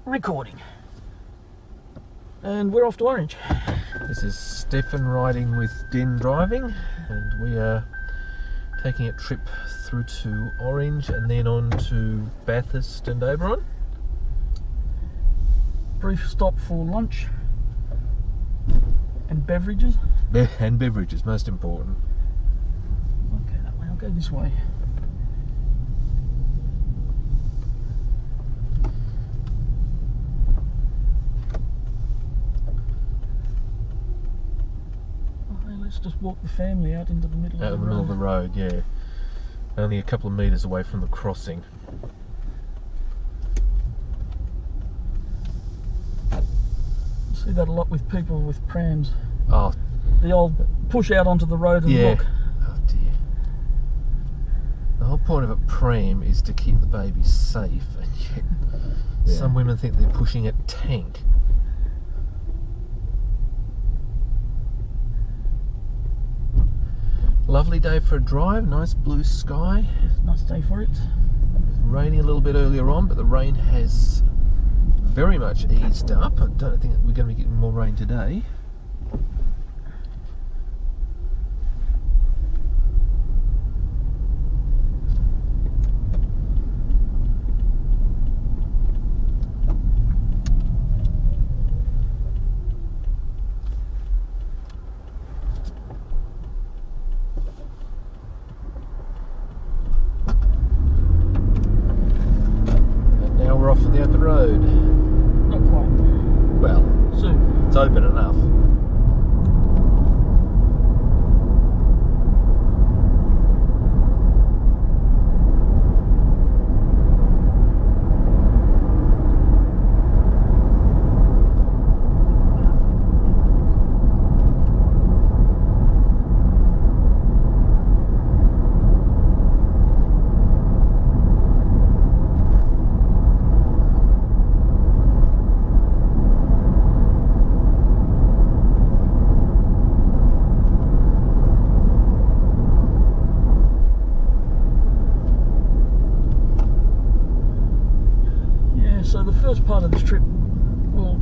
recording. And we're off to Orange. This is Stephan riding with Din driving, and we are taking a trip through to Orange and then on to Bathurst and Oberon. Brief stop for lunch and beverages. And beverages, most important. Okay, that way. I'll go this way. Let's just walk the family out into the middle of the road. Out in the middle of the road, yeah. Only a couple of metres away from the crossing. See that a lot with people with prams. Oh, The old push out onto the road and yeah. look. Oh dear. The whole point of a pram is to keep the baby safe, and yet some women think they're pushing a tank. Lovely day for a drive, nice blue sky. Nice day for it. Raining a little bit earlier on, but the rain has very much eased up. I don't think we're going to be getting more rain today. Off on the open road. Not quite. Well, Soon. it's open enough. So the first part of this trip, we'll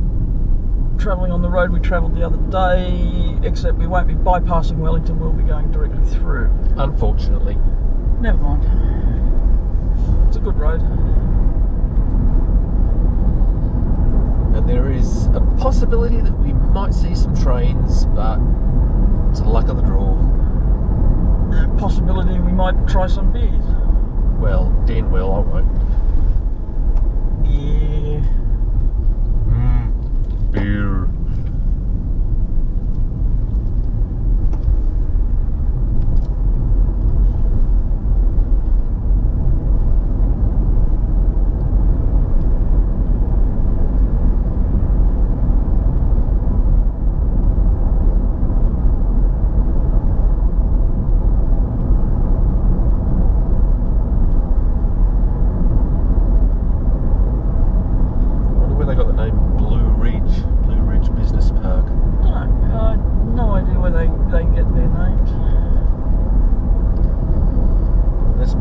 travelling on the road we travelled the other day, except we won't be bypassing Wellington, we'll be going directly through. Unfortunately. Never mind. It's a good road. And there is a possibility that we might see some trains, but it's the luck of the draw. Possibility we might try some beers. Well, Dan will, I won't. Yeah. Beer.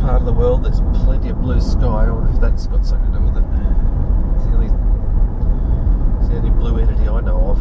Part of the world there's plenty of blue sky. I wonder if that's got something to do with it. It's the only blue entity I know of.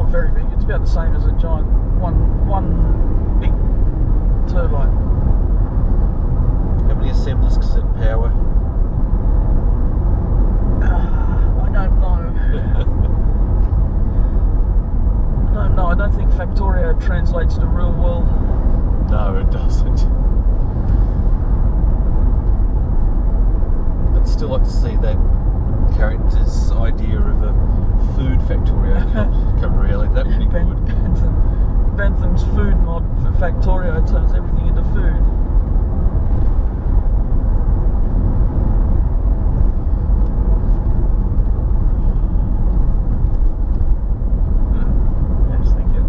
Very big. It's about the same as a giant one big turbine. How many assemblers does it power? I don't know. I don't think Factorio translates to real world. No, it doesn't. I'd still like to see that character's idea of a food Factorio come really. That would be good. Bentham's food mod for Factorio turns everything into food. Yes, thank you.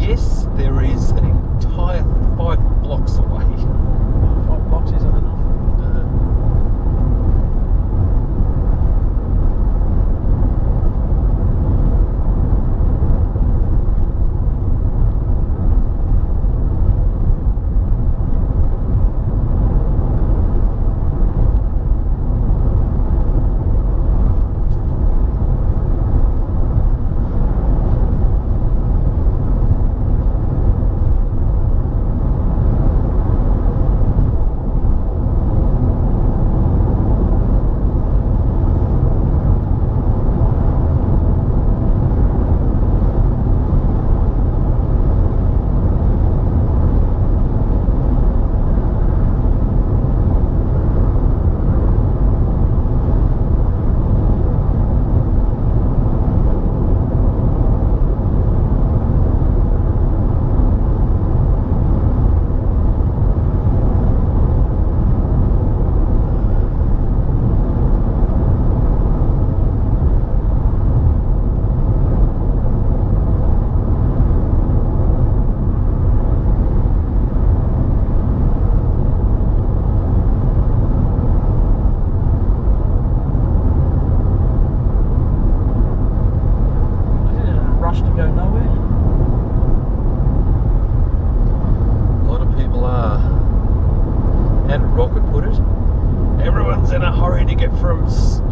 Yes, there is an entire 5 blocks away. 5 blocks isn't enough.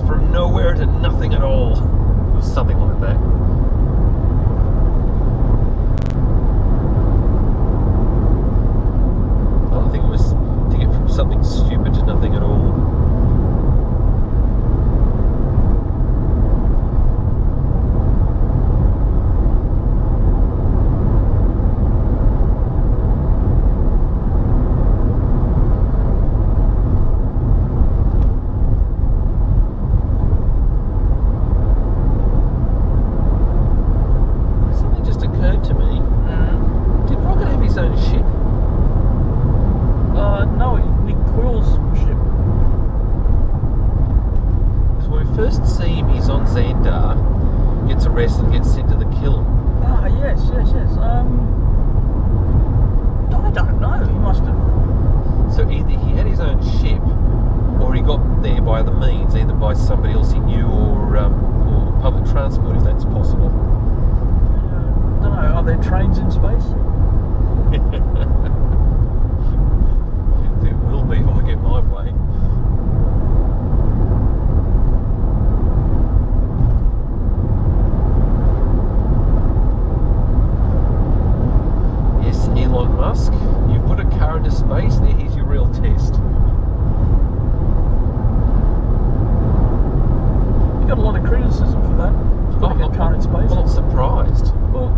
From nowhere to nothing at all. It was something like that. I think it was to get from something stupid to nothing at all. Arrested and gets sent to the kiln. Ah, yes. I don't know. He must have. So either he had his own ship, or he got there by the means, either by somebody else he knew, or public transport, if that's possible. I don't know. Are there trains in space? There will be if I get my way. Elon Musk, you've put a car into space, there, here's your real test. You got a lot of criticism for that, for putting a car in space. I'm not surprised. Well,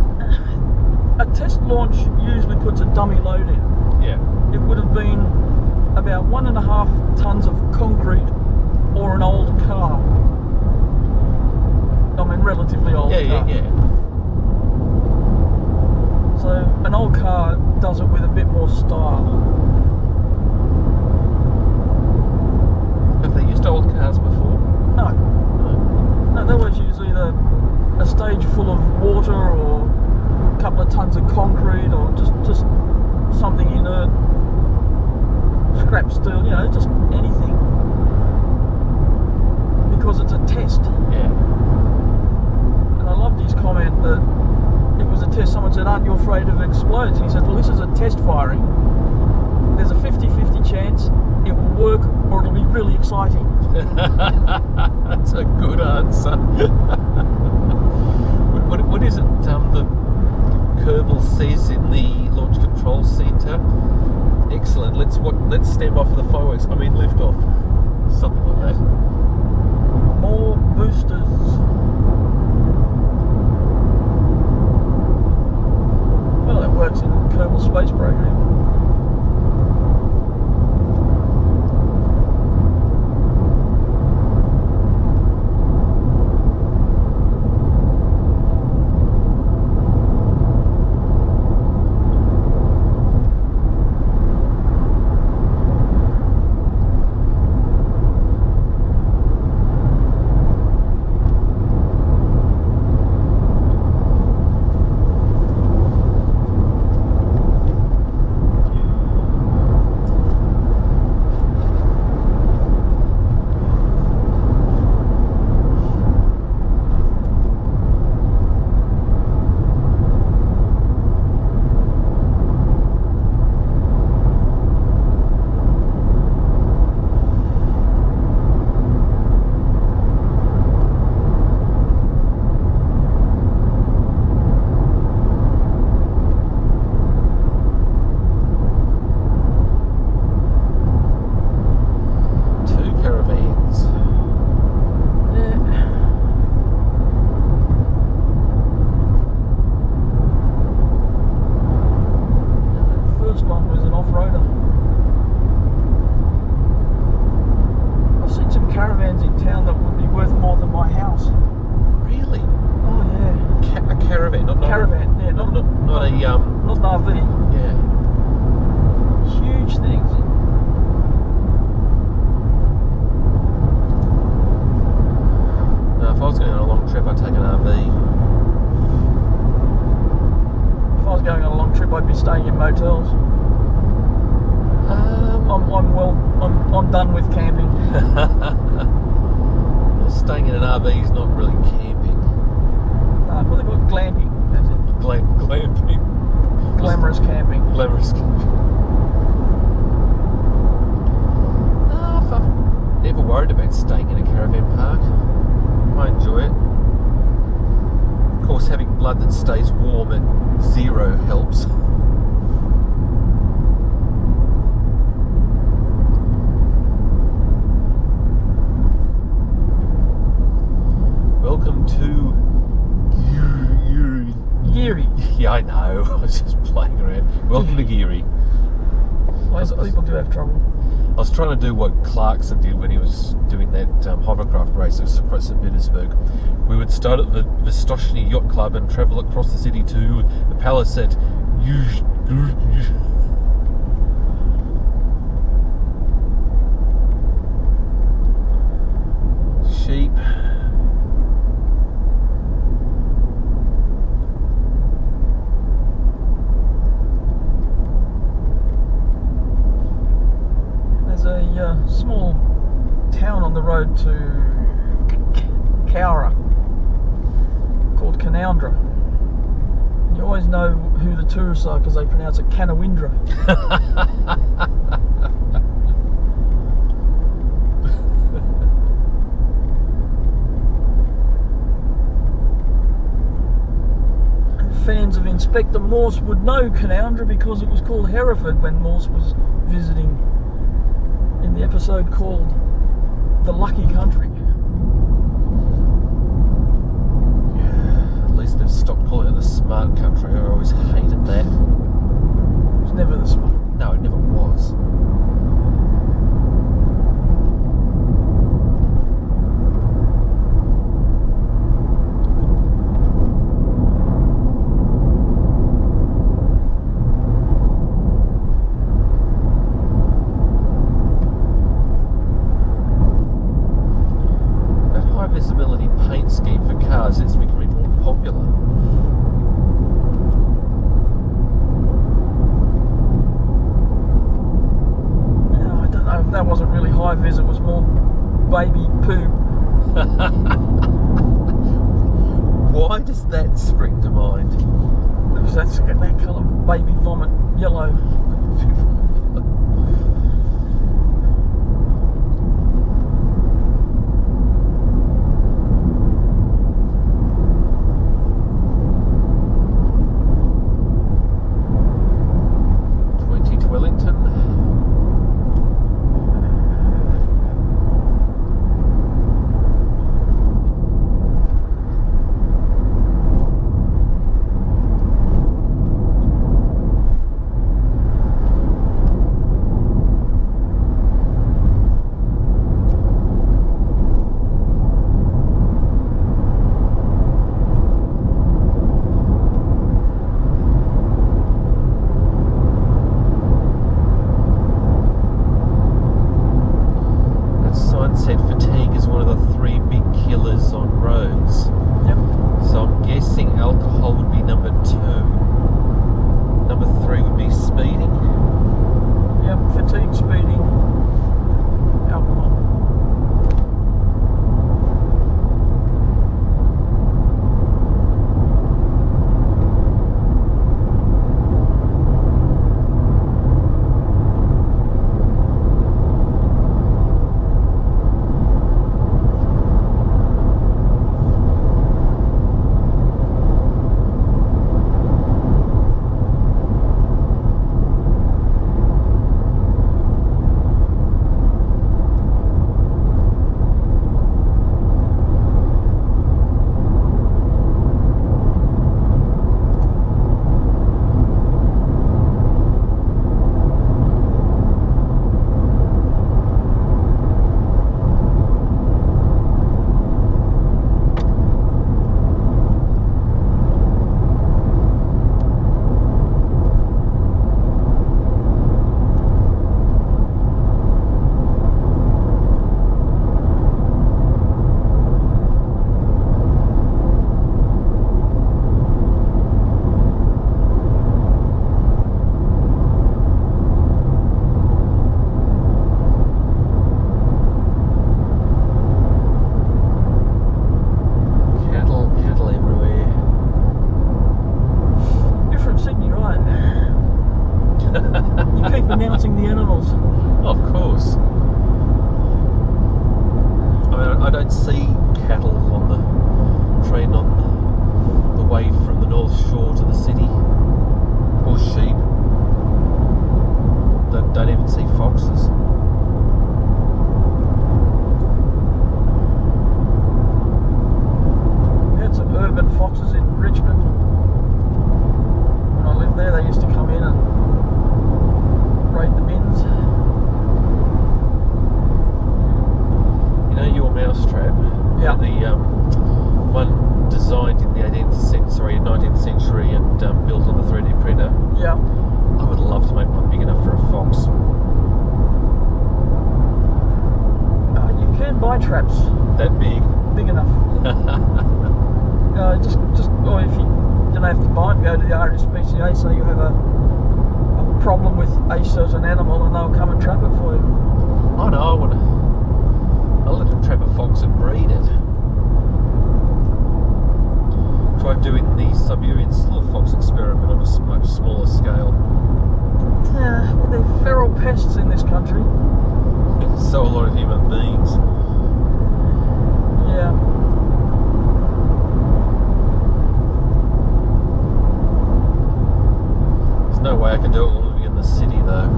a test launch usually puts a dummy load in. Yeah. It would have been about 1.5 tons of concrete or an old car. I mean, relatively old car. Yeah. So an old car does it with a bit more style. Have they used old cars before? No, they always use either a stage full of water or a couple of tons of concrete or just something inert, scrap steel, just anything. Because it's a test. Yeah. And I loved his comment that it was a test. Someone said, "Aren't you afraid of explodes?" And he said, "Well, this is a test firing. There's a 50-50 chance it will work or it'll be really exciting." That's a good answer. What is it the Kerbal says in the Launch Control Centre? Excellent. Let's stand by for the fireworks. Lift off. Something like that. More boosters. Well, that works in the Kerbal Space Program. caravan, not Caravan, yeah, not a not an RV. yeah. Huge things. No, if I was going on a long trip, I'd take an RV. If I was going on a long trip, I'd be staying in motels. I'm done with camping. Staying in an RV is not really camping. Well, they've got glamping. That's it. Glamping. Glamorous camping. Glamorous camping. I've never worried about staying in a caravan park. I enjoy it. Of course, having blood that stays warm at 0 helps. Welcome to Geary. Yeah, I know. I was just playing around. Welcome to Geary. People do have trouble. I was trying to do what Clarkson did when he was doing that hovercraft race across St. Petersburg. We would start at the Vostochny Yacht Club and travel across the city to the palace at sheep. A small town on the road to Cowra called Canoundra. You always know who the tourists are because they pronounce it Canawindra. Fans of Inspector Morse would know Canoundra because it was called Hereford when Morse was visiting in the episode called The Lucky Country. Yeah, at least they've stopped calling it the Smart Country. I always hated that. It was never the smart. No, it never was. Visibility paint scheme for cars is becoming more popular. Now, I don't know if that wasn't really high vis, it was more baby poo. Why does that spring to mind? That's that colour, baby vomit, yellow. 20 to Wellington. announcing the animals. Of course. I mean, I don't see cattle on the train on the way from the North Shore to the city, or sheep. Don't even see foxes. We had some urban foxes in Richmond. When I lived there, they used to come in and raid the bins. You know your mousetrap? Yeah. The one designed in the 19th century and built on the 3D printer. Yeah. I would love to make one big enough for a fox. You can buy traps That big? big enough. Or if you don't have to buy it, go to the RSPCA, say you have a problem with a certain animal, and they'll come and trap it for you. Oh no, I'll let them trap a fox and breed it. Try doing the Siberian slough fox experiment on a much smaller scale. Well, they're feral pests in this country. So a lot of human beings. Yeah. There's no way I can do it while living in the city though.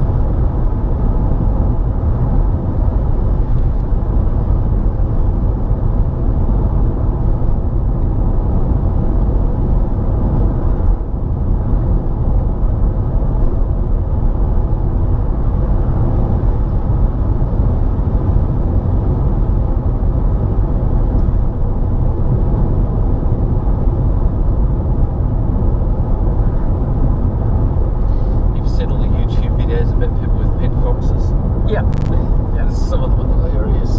Some of them are hilarious.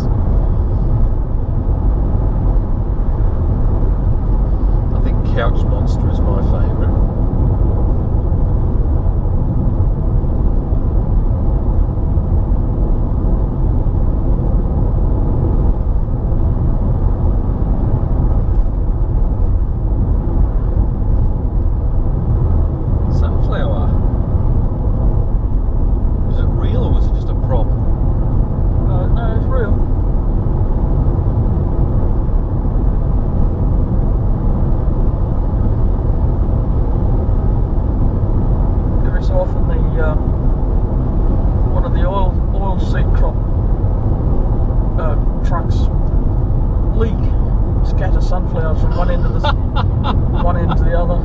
I think Couch Monster is my favourite. Sunflower. Is it real or was it just a prop? No, it's real. Every so often, one of the oil seed crop trucks leak, scatter sunflowers from one end of the one end to the other.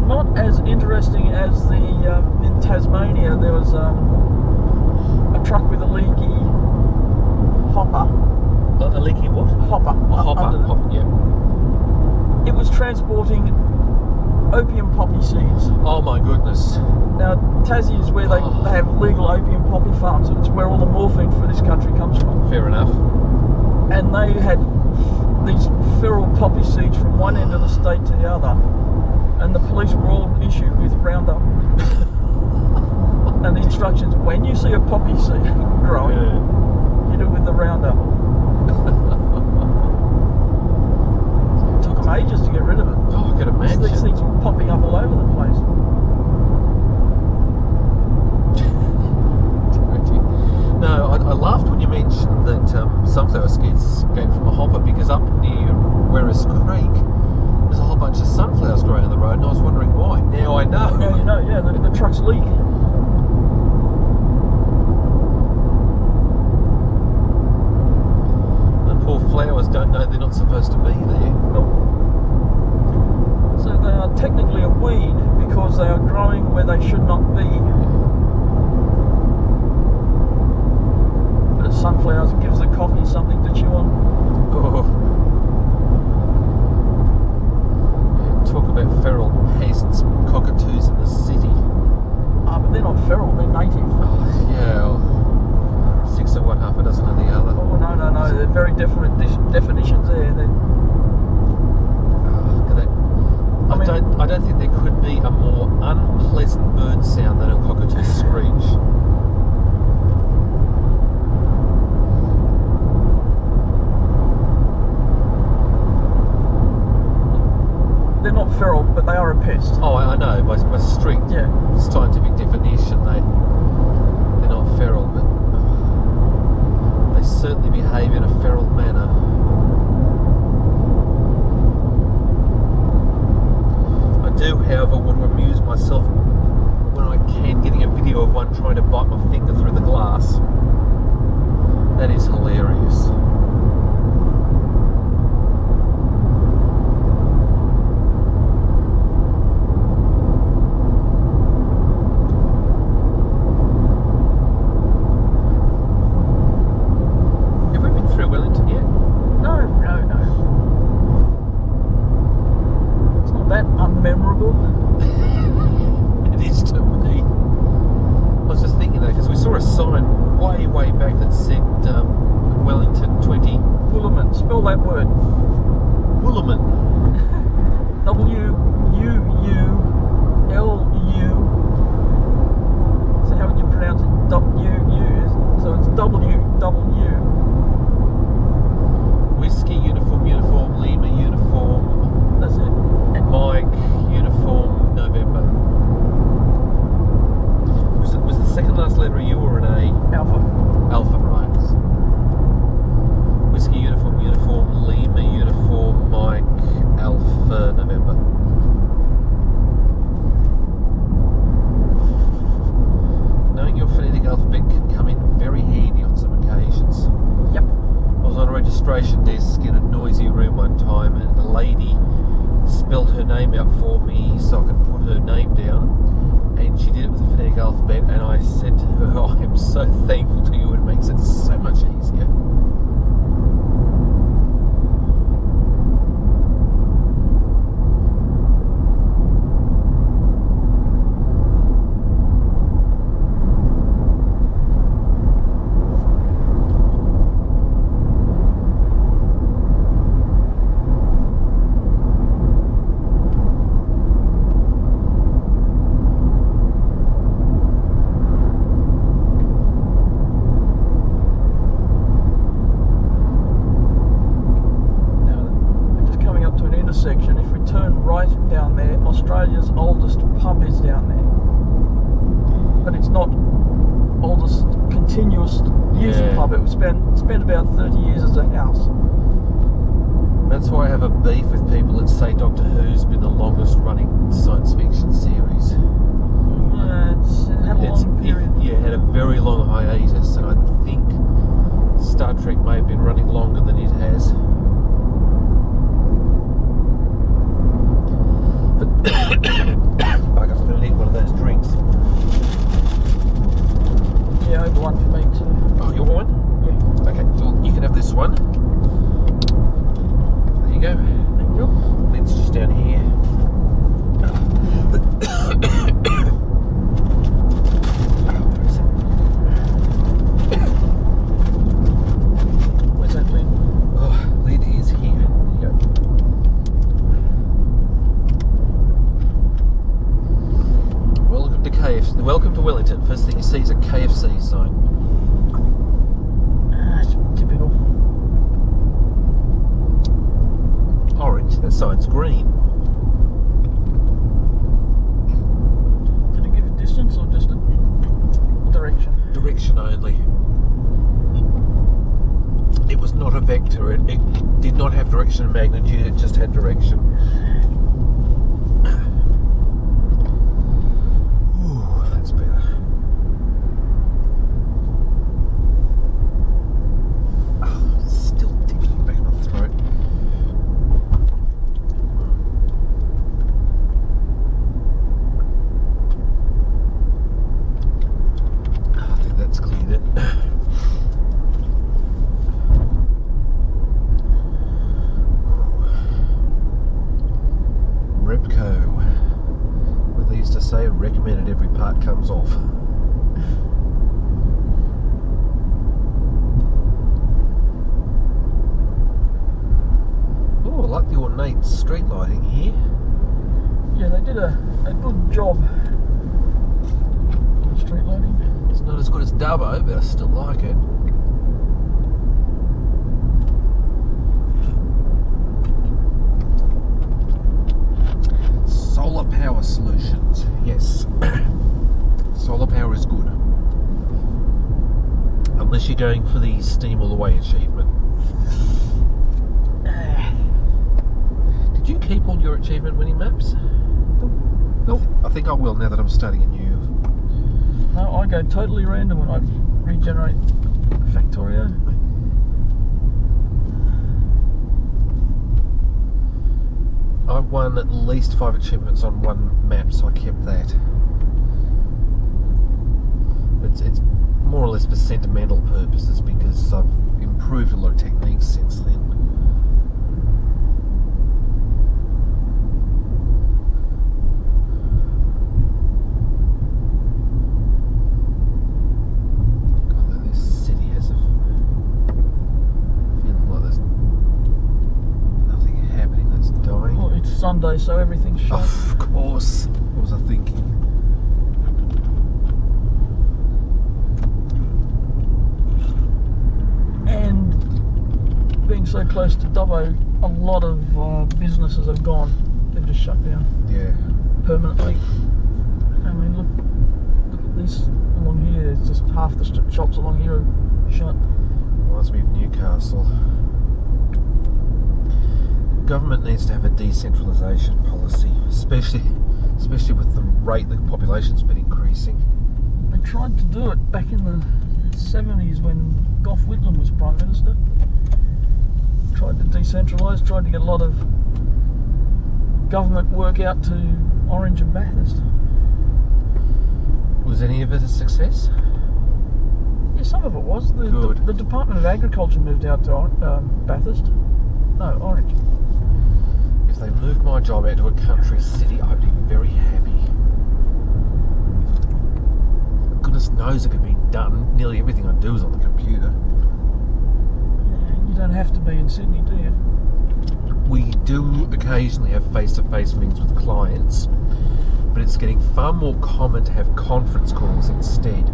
Not as interesting as the in Tasmania. There was a truck with a leaky hopper. A leaky what? Hopper. A hopper. Yeah. It was transporting opium poppy seeds. Oh my goodness. Now, Tassie is where they have legal opium poppy farms. It's where all the morphine for this country comes from. Fair enough. And they had these feral poppy seeds from one end of the state to the other. And the police were all issued with Roundup. And the instructions, when you see a poppy seed growing, hit it with the Roundup. It took them ages to get rid of it. Oh, I can imagine. These things were popping up all over the place. No, I laughed when you mentioned that sunflower seeds escaped from a hopper, because up near Werris Creek there's a whole bunch of sunflowers growing on the road, and I was wondering why. Now I know. Now you know, yeah, the trucks leak. The poor flowers don't know they're not supposed to be there. So they are technically a weed because they are growing where they should not be. But sunflowers gives the cockney something to chew on. Oh. Talk about feral pests, cockatoos in the city. But they're not feral, they're native. Oh, yeah, well, 6 of one, half a dozen of the other. Oh, no, they're very different definitions there. I don't think there could be a more unpleasant bird sound than a cockatoo screech. They're not feral, but they are a pest. Oh, I know. By strict scientific definition, they're not feral, but they certainly behave in a feral manner. I do, however, want to amuse myself when I can, getting a video of one trying to bite my finger through the glass. That is hilarious. Desk in a noisy room one time, and the lady spelled her name out for me so I could put her name down, and she did it with the phonetic alphabet, and I said to her, I am so thankful to you, it makes it so much easier. Australia's oldest pub is down there, but it's not oldest continuous use pub. It was spent about 30 years as a house. That's why I have a beef with people that say Doctor Who's been the longest running science fiction series. It's had a long period. It had a very long hiatus, and I think Star Trek may have been running longer than it has. I got to need one of those drinks. Yeah, I have one for me too. Oh, you want one? Yeah. Okay, so you can have this one. There you go. Thank you. Lid's just down here. Where's that lid? Oh, lid is here. There you go. Welcome to Wellington. First thing you see is a KFC sign. It's typical. Orange, that sign's green. Did it give a distance or just a direction? Direction only. It was not a vector, it did not have direction and magnitude, it just had direction. Recommended every part comes off. Oh, I like the ornate street lighting here. Yeah, they did a good job on street lighting. It's not as good as Dubbo, but I still like it. Solar power solutions. Yes. Solar power is good. Unless you're going for the steam all the way achievement. Did you keep all your achievement winning maps? Nope. I think I will now that I'm starting a new. No, I go totally random when I regenerate Factorio. I won at least 5 achievements on one map, so I kept that. It's more or less for sentimental purposes because I've improved a lot of techniques since then. God, this city has a feeling like there's nothing happening that's dying. Well, it's Sunday, so everything's shut. Of course. What was I thinking? And being so close to Dubbo, a lot of businesses have gone. They've just shut down Yeah. permanently. I mean, look at this along here. It's just half the shops along here are shut. Reminds me of Newcastle. Government needs to have a decentralisation policy, especially with the rate the population's been increasing. They tried to do it back in the 70s when Gough Whitlam was Prime Minister. Tried to decentralise, tried to get a lot of government work out to Orange and Bathurst. Was any of it a success? Yeah, some of it was. Good. The Department of Agriculture moved out to Bathurst. No, Orange. If they moved my job out to a country city, I'd be very happy. Goodness knows it could be done. Nearly everything I do is on the computer. Yeah, you don't have to be in Sydney, do you? We do occasionally have face-to-face meetings with clients, but it's getting far more common to have conference calls instead.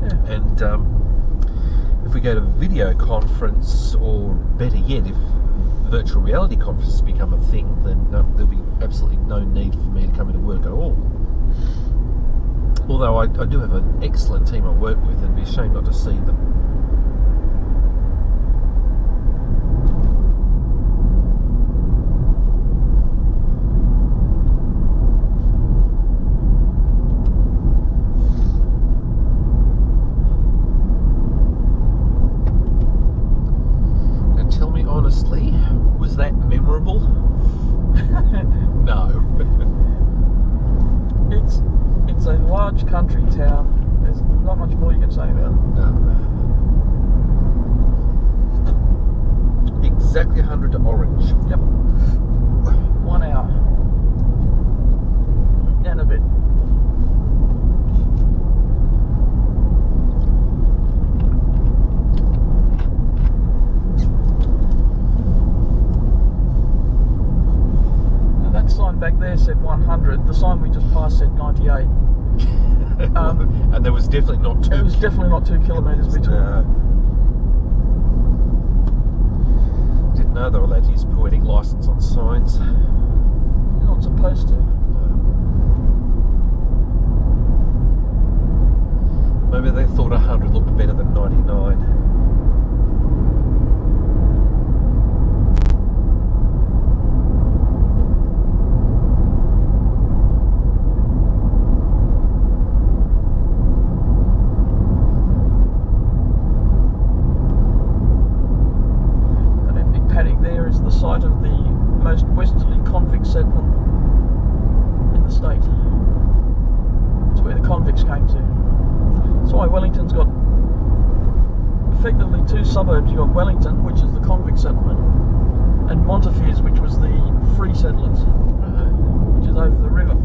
Yeah. And if we go to video conference, or better yet, if virtual reality conferences become a thing, then there'll be absolutely no need for me to come into work at all. Although I do have an excellent team I work with, and it'd be a shame not to see them. Now tell me honestly, was that memorable? No. It's a large country town. There's not much more you can say about it. No. Exactly 100 to Orange. Yep. 1 hour. And a bit. Now that sign back there said 100. The sign we just passed said 98. And there was definitely not 2. It was definitely not 2 kilometres between. Didn't know they were allowed to use poetic licence on signs. You're not supposed to. Maybe they thought 100 looked better than 99. The site of the most westerly convict settlement in the state. It's where the convicts came to. That's why Wellington's got effectively 2 suburbs. You've got Wellington, which is the convict settlement, and Montefiore, which was the free settlers, which is over the river.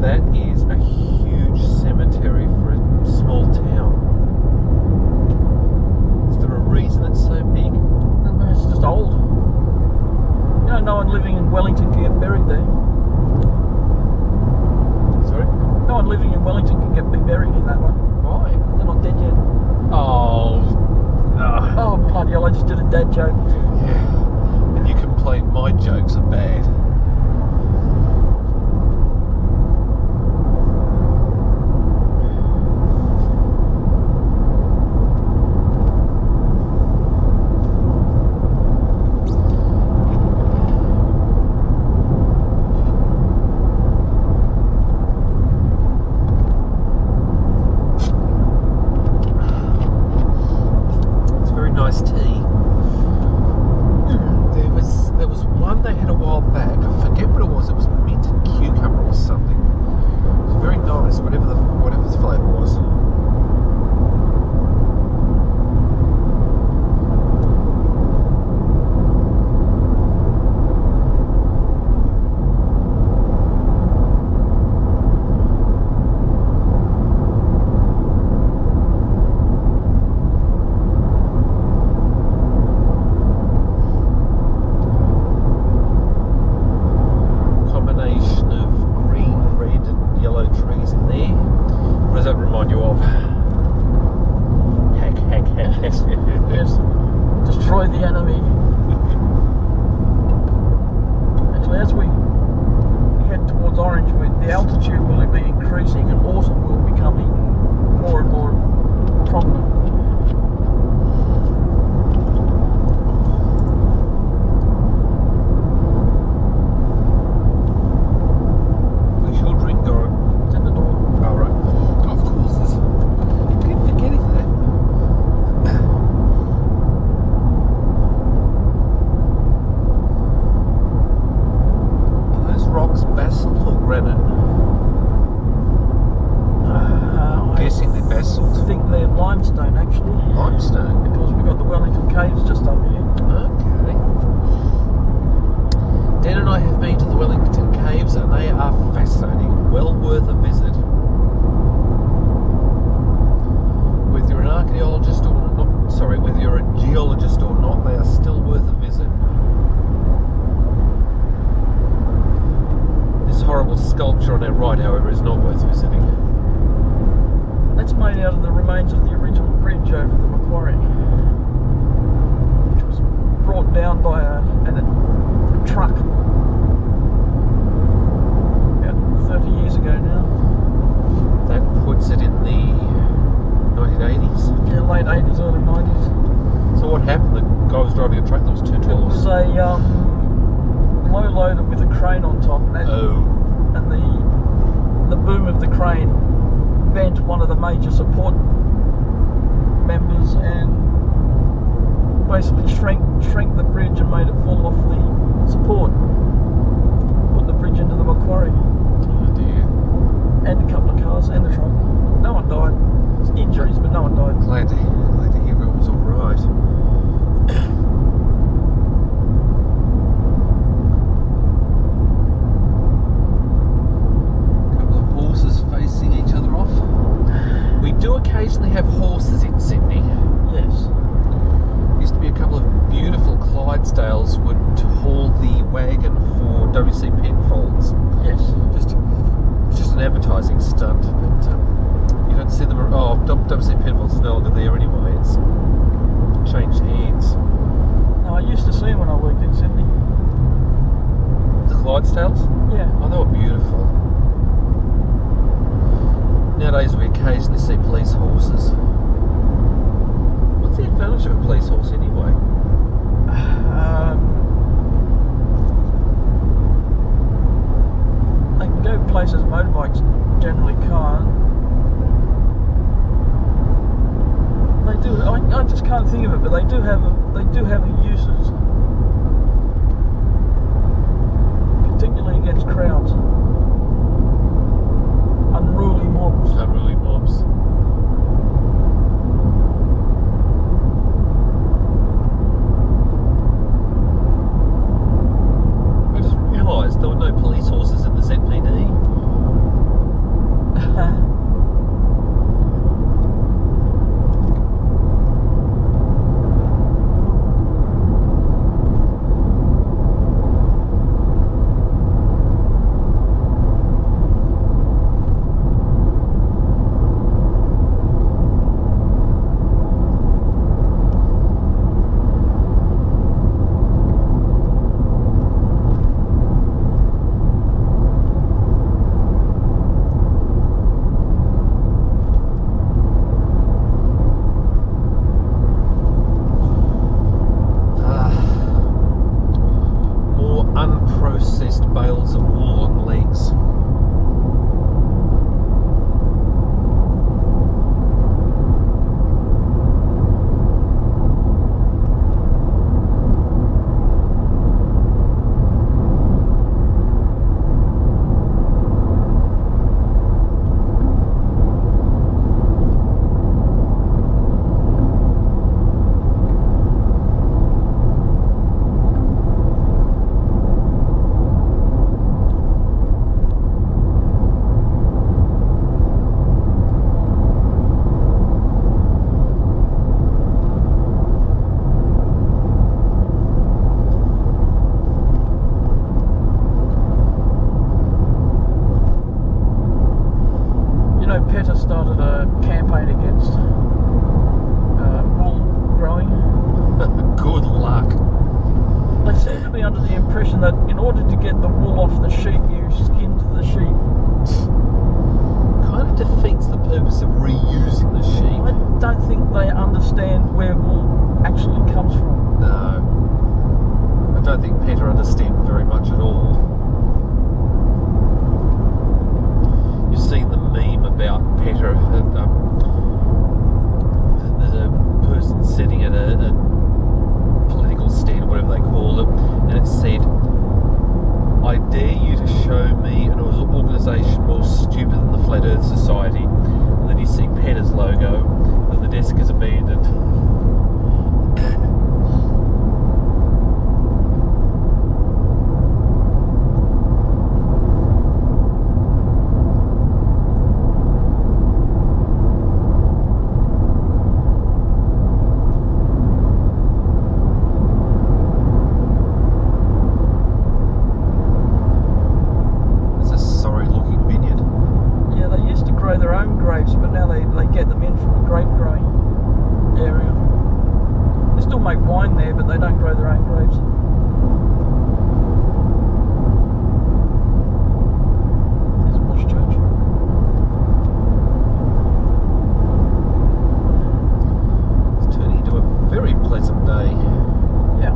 That is a huge cemetery for a small town. Is there a reason it's so big? It's just old. You know, no one living in Wellington can get buried there. Sorry? No one living in Wellington can be buried in that one. Why? They're not dead yet. Oh. Oh, bloody hell, I just did a dad joke. Yeah. And you complain my jokes are bad. towards orange, the altitude will be increasing and autumn will be becoming more and more prominent. Where's your drink going? It's in the door. Oh, right. Of course. I keep forgetting that. Are those rocks basalt or granite? I'm guessing they're basalt. I think they're limestone actually. Limestone. Because we've got the Wellington Caves just up here. Okay. Dan and I have been to the Wellington Caves and they are fascinating. Well worth a visit. Whether you're an archaeologist or not, whether you're a geologist or not, they are still worth a visit. This horrible sculpture on our right, however, is not worth visiting. That's made out of the remains of the original bridge over the Macquarie, which was brought down by a truck about 30 years ago now. That puts it in the 1980s. Yeah, late 80s, early 90s. So what happened? The guy was driving a truck that was too It tall. was a low loader with a crane on top, and the boom of the crane bent one of the major support members and basically shrank the bridge and made it fall off the support. Put the bridge into the Macquarie. Oh dear. And a couple of cars and the truck. No one died. It's injuries, but no one died. Glad to hear it was all right. We do occasionally have horses in Sydney. Yes. Used to be a couple of beautiful Clydesdales would haul the wagon for WC Penfolds. Yes. Just an advertising stunt, but you don't see them. Oh, WC Penfolds is no longer there anyway. It's changed hands. No, I used to see them when I worked in Sydney. The Clydesdales? Yeah. Oh, they were beautiful. Nowadays we occasionally see police horses. What's the advantage of a police horse anyway? They can go places motorbikes generally can't. They do. I just can't think of it, but they do have uses, particularly against crowds. Unruly mobs. Unruly mobs. I just realised there were no police horses in the ZPD. from the grape growing area. They still make wine there, but they don't grow their own grapes. There's a bush church. It's turning into a very pleasant day. Yeah.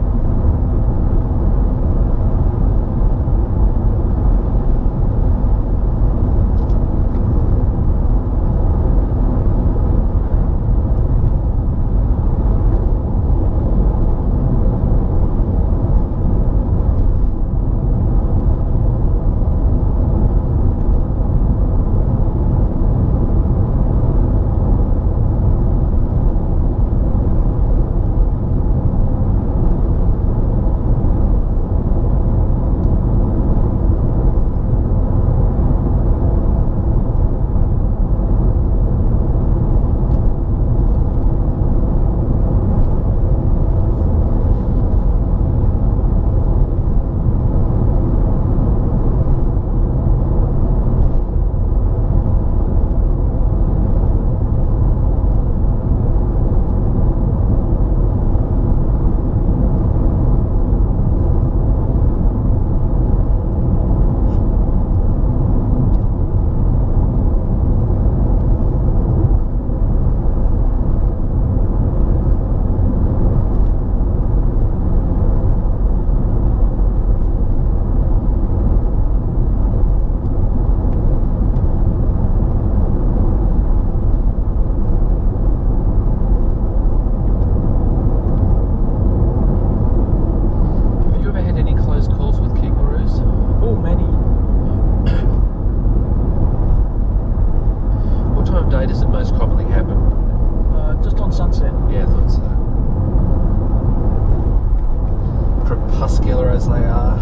Crepuscular as they are.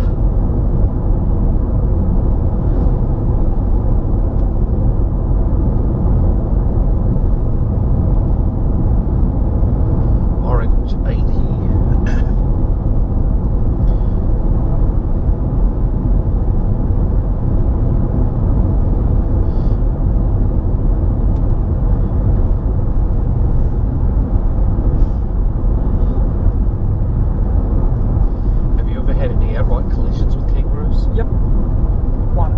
Orange 80. Collisions with kangaroos? Yep. One.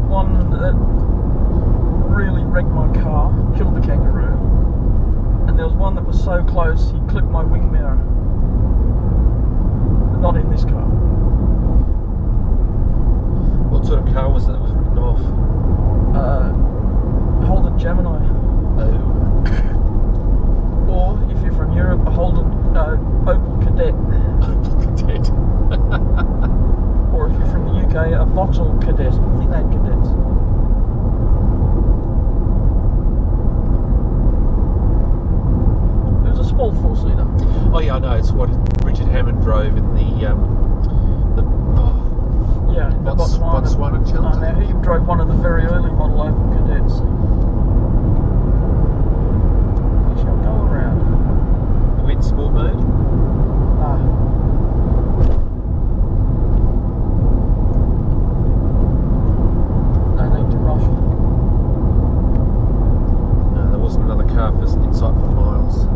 One that really wrecked my car, killed the kangaroo. And there was one that was so close, he clipped my wing mirror. But not in this car. What sort of car was that was written off? Holden Gemini. Oh. Or, if you're from Europe, a Holden Opel Kadett. Opel Kadett. Or if you're from the UK, a Vauxhall Kadett. I think they had Kadetts. It was a small four-seater. Oh yeah, I know. It's what Richard Hammond drove in the Botswana challenge. No, now he drove one of the very early model Opel Kadetts. In sport mode? No. No need to rush. No, there wasn't another car for in sight for miles.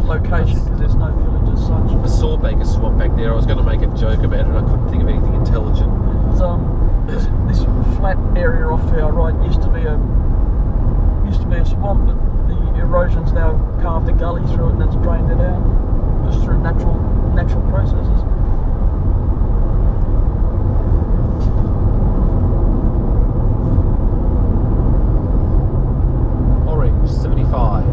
Location because there's no village as such. I saw Baker Swamp back there. I was going to make a joke about it. I couldn't think of anything intelligent. this flat area off to our right used to be a swamp, but the erosion's now carved a gully through it and it's drained it out just through natural processes. Orange 75.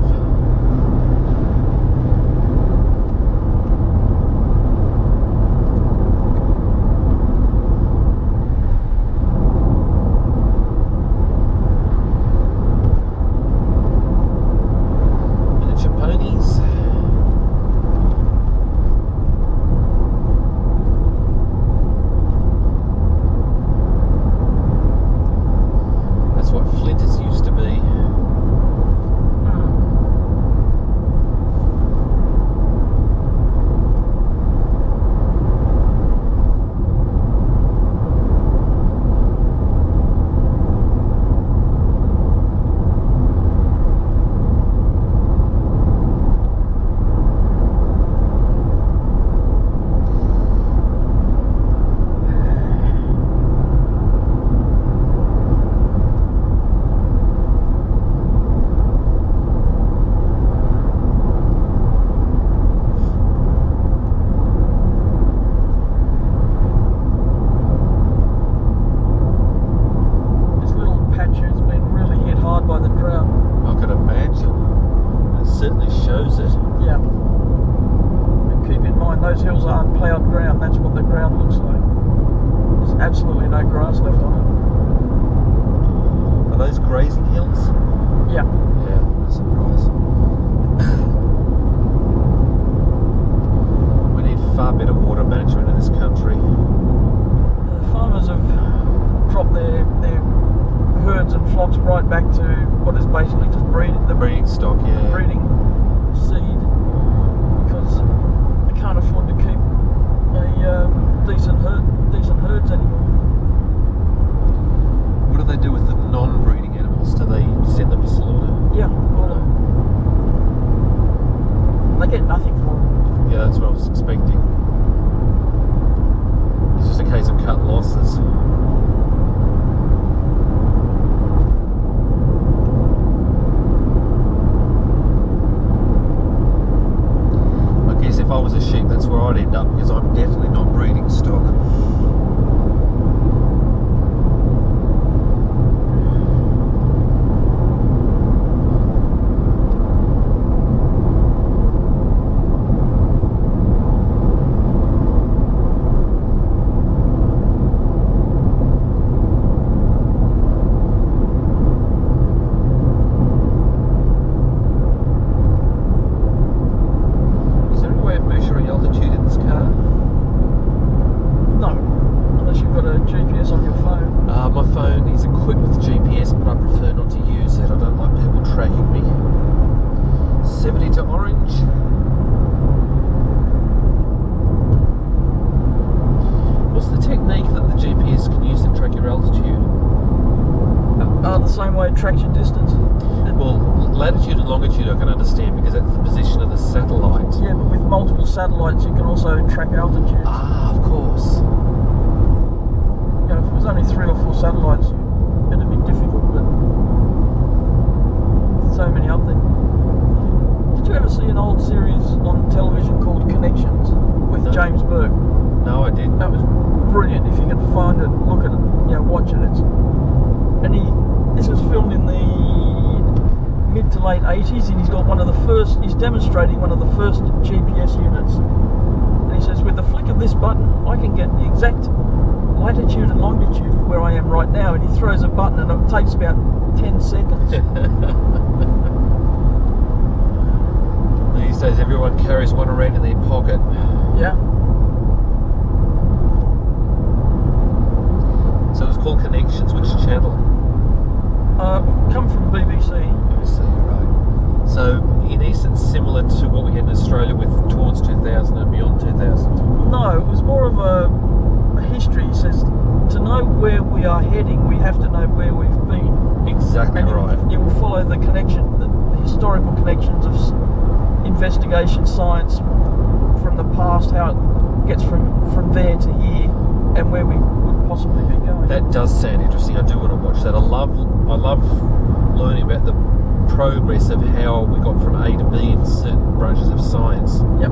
Those hills aren't ploughed ground, that's what the ground looks like. There's absolutely no grass left on it. Are those grazing hills? Yeah. Yeah, no surprise. We need far better water management in this country. The farmers have dropped their herds and flocks right back to what is basically just the breeding stock, yeah. The breeding seed, because can't afford to keep a decent herds anymore. What do they do with the non-breeding animals? Do they send them to slaughter? Yeah, well, they get nothing for them. Yeah, that's what I was expecting. It's just a case of cut losses. If I was a sheep, that's where I'd end up, because I'm definitely not breeding stock. Same way it tracks your distance. Well, latitude and longitude I can understand because that's the position of the satellite. Yeah, but with multiple satellites you can also track altitude. Ah, of course. You know, if it was only 3 or 4 satellites, it'd be difficult, but so many up there. Did you ever see an old series on television called Connections with James Burke? No, I didn't. That was brilliant. If you can find it, look at it, you know, watch it. This was filmed in the mid to late 80s, and he's demonstrating one of the first GPS units. And he says, with the flick of this button, I can get the exact latitude and longitude of where I am right now. And he throws a button and it takes about 10 seconds. These days everyone carries one around in their pocket. Yeah. So it's called Connections, which channel? Come from BBC. BBC, right. So, in essence, similar to what we had in Australia with Towards 2000 and Beyond 2000? No, it was more of a history. It says, to know where we are heading, we have to know where we've been. Exactly right. You will follow the connection, the historical connections of investigation science from the past, how it gets from there to here, and where we would possibly be going. That does sound interesting. I do want to watch that. I love learning about the progress of how we got from A to B in certain branches of science. Yep.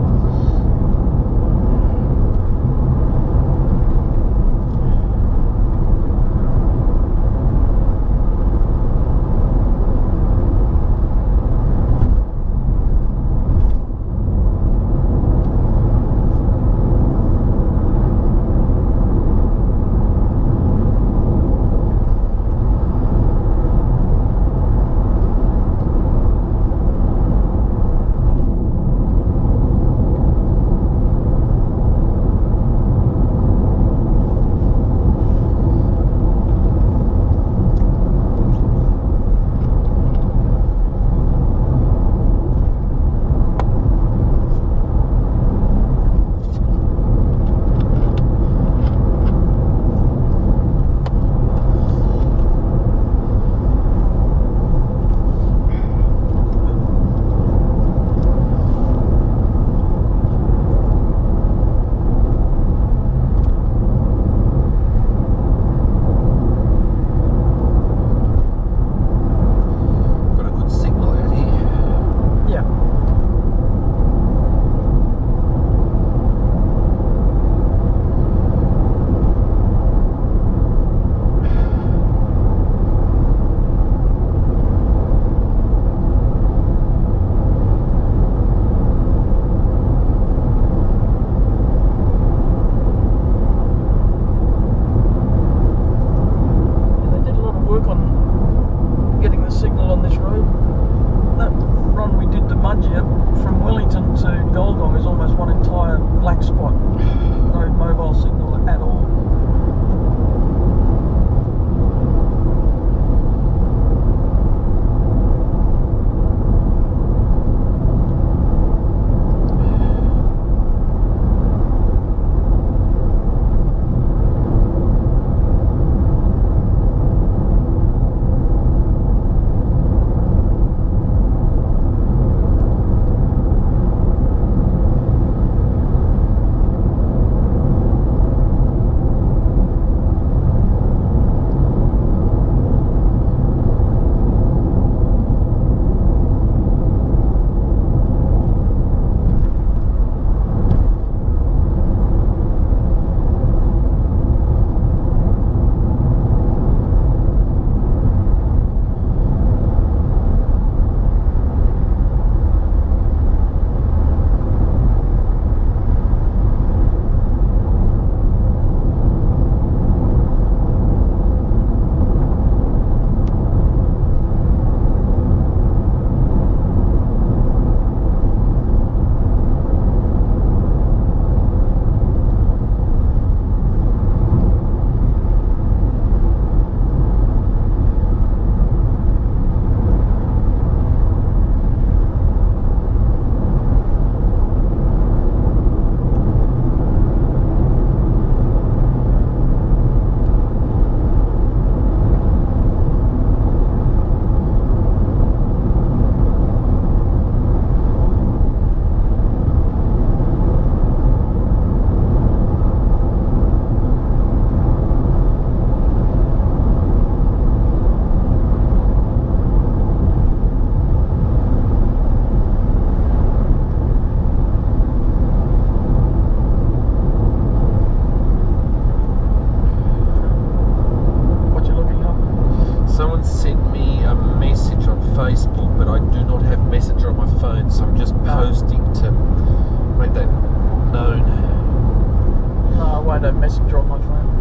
Messenger on my phone.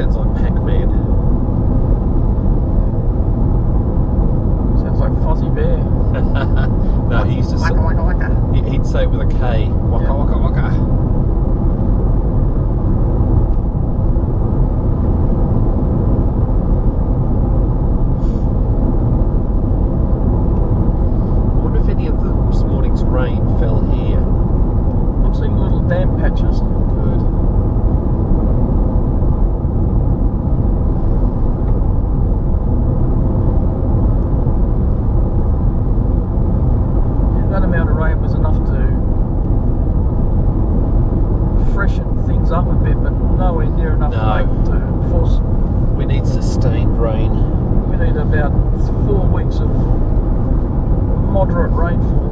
sounds like Pac-Man. Sounds like Fuzzy Bear. No, he used to say, Waka, waka, waka. he'd say it with a K. Waka, Yeah. waka, waka. I wonder if any of this morning's rain fell here. I'm seeing little damp patches. Good. That amount of rain was enough to freshen things up a bit, but nowhere near enough No. rain to force. We need sustained rain. We need about 4 weeks of moderate rainfall.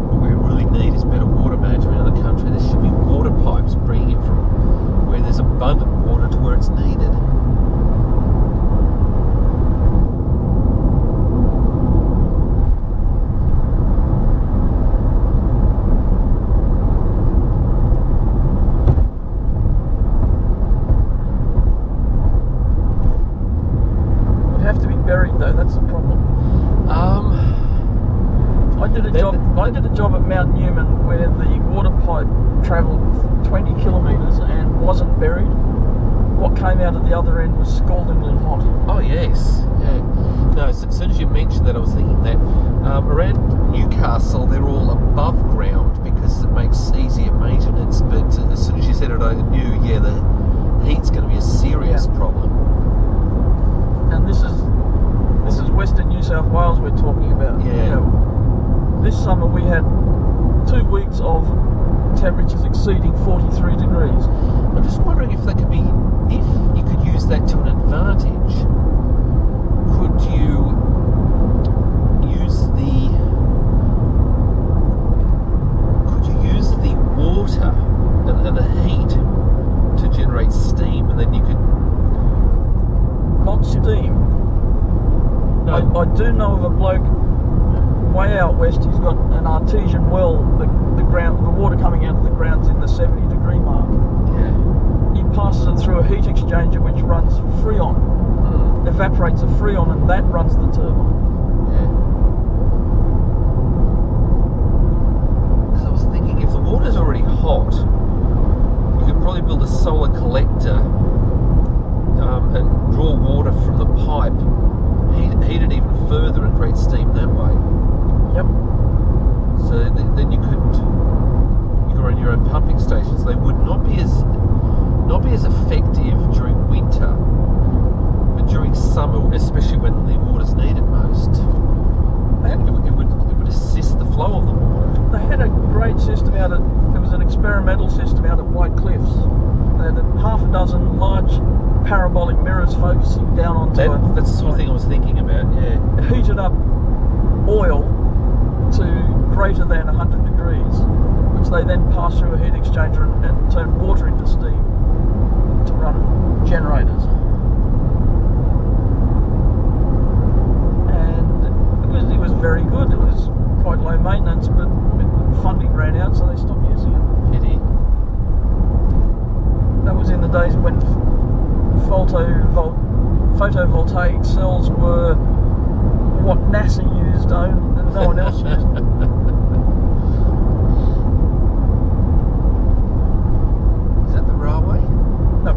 What we really need is better water management in the country. There should be water pipes bringing it from where there's abundant water to where it's needed. Would have to be buried though. That's the problem. I did a job at Mount Newman where the water pipe travelled 20 kilometres and wasn't buried. What came out of the other end was scaldingly hot. Oh yes, yeah. No, as soon as you mentioned that, I was thinking that around Newcastle they're all above ground because it makes easier maintenance. But as soon as you said it, I knew, yeah, the heat's going to be a serious problem. And this is Western New South Wales we're talking about. Yeah. You know, this summer we had 2 weeks of temperatures exceeding 43 degrees. I'm just wondering if you could use that to an advantage. Could you use the water and the heat to generate steam, and then you could Not steam. No. I do know of a bloke way out west. He's got an artesian well. The water coming out of the ground's in the 70-degree mark. Yeah. He passes it through a heat exchanger which runs Freon, evaporates the Freon, and that runs the turbine. Yeah. Because I was thinking, if the water's already hot, you could probably build a solar collector and draw water from the pipe, heat it even further, and create steam that way. Yep. So then you could run your own pumping stations. They would not be as effective during winter, but during summer, especially when the water's needed most, it would assist the flow of the water. They had a great system out at, it was an experimental system out at White Cliffs. They had half a dozen large parabolic mirrors focusing down onto That's the sort of thing I was thinking about, yeah. heated up oil to greater than 100 degrees, which they then pass through a heat exchanger and turn water into steam to run generators. And it was very good. It was quite low maintenance, but funding ran out, so they stopped using it. Pity. That was in the days when photovoltaic cells were what NASA used and no one else used. Is that the railway? No.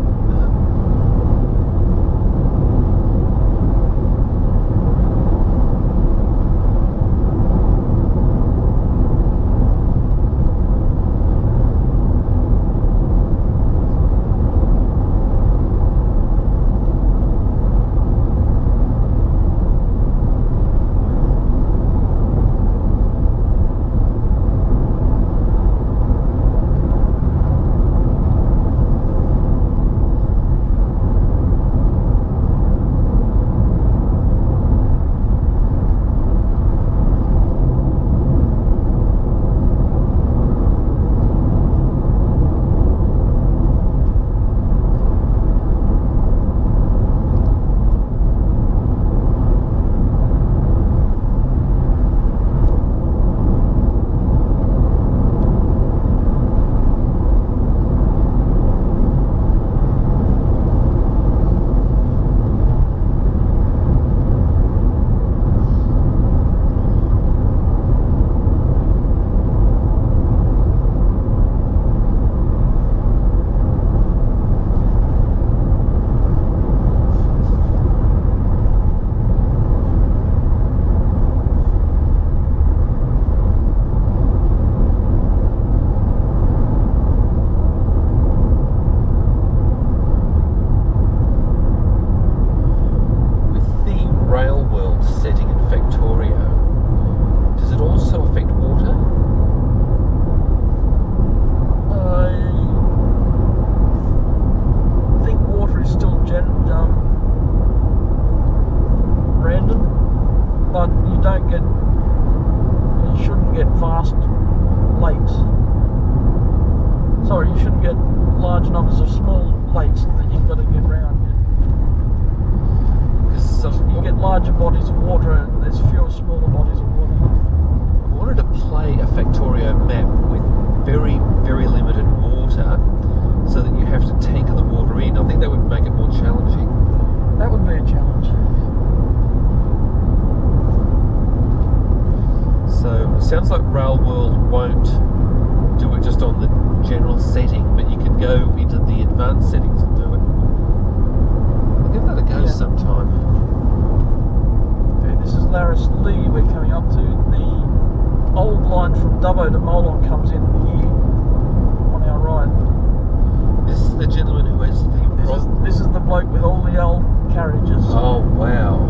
Imperial carriages. Oh wow.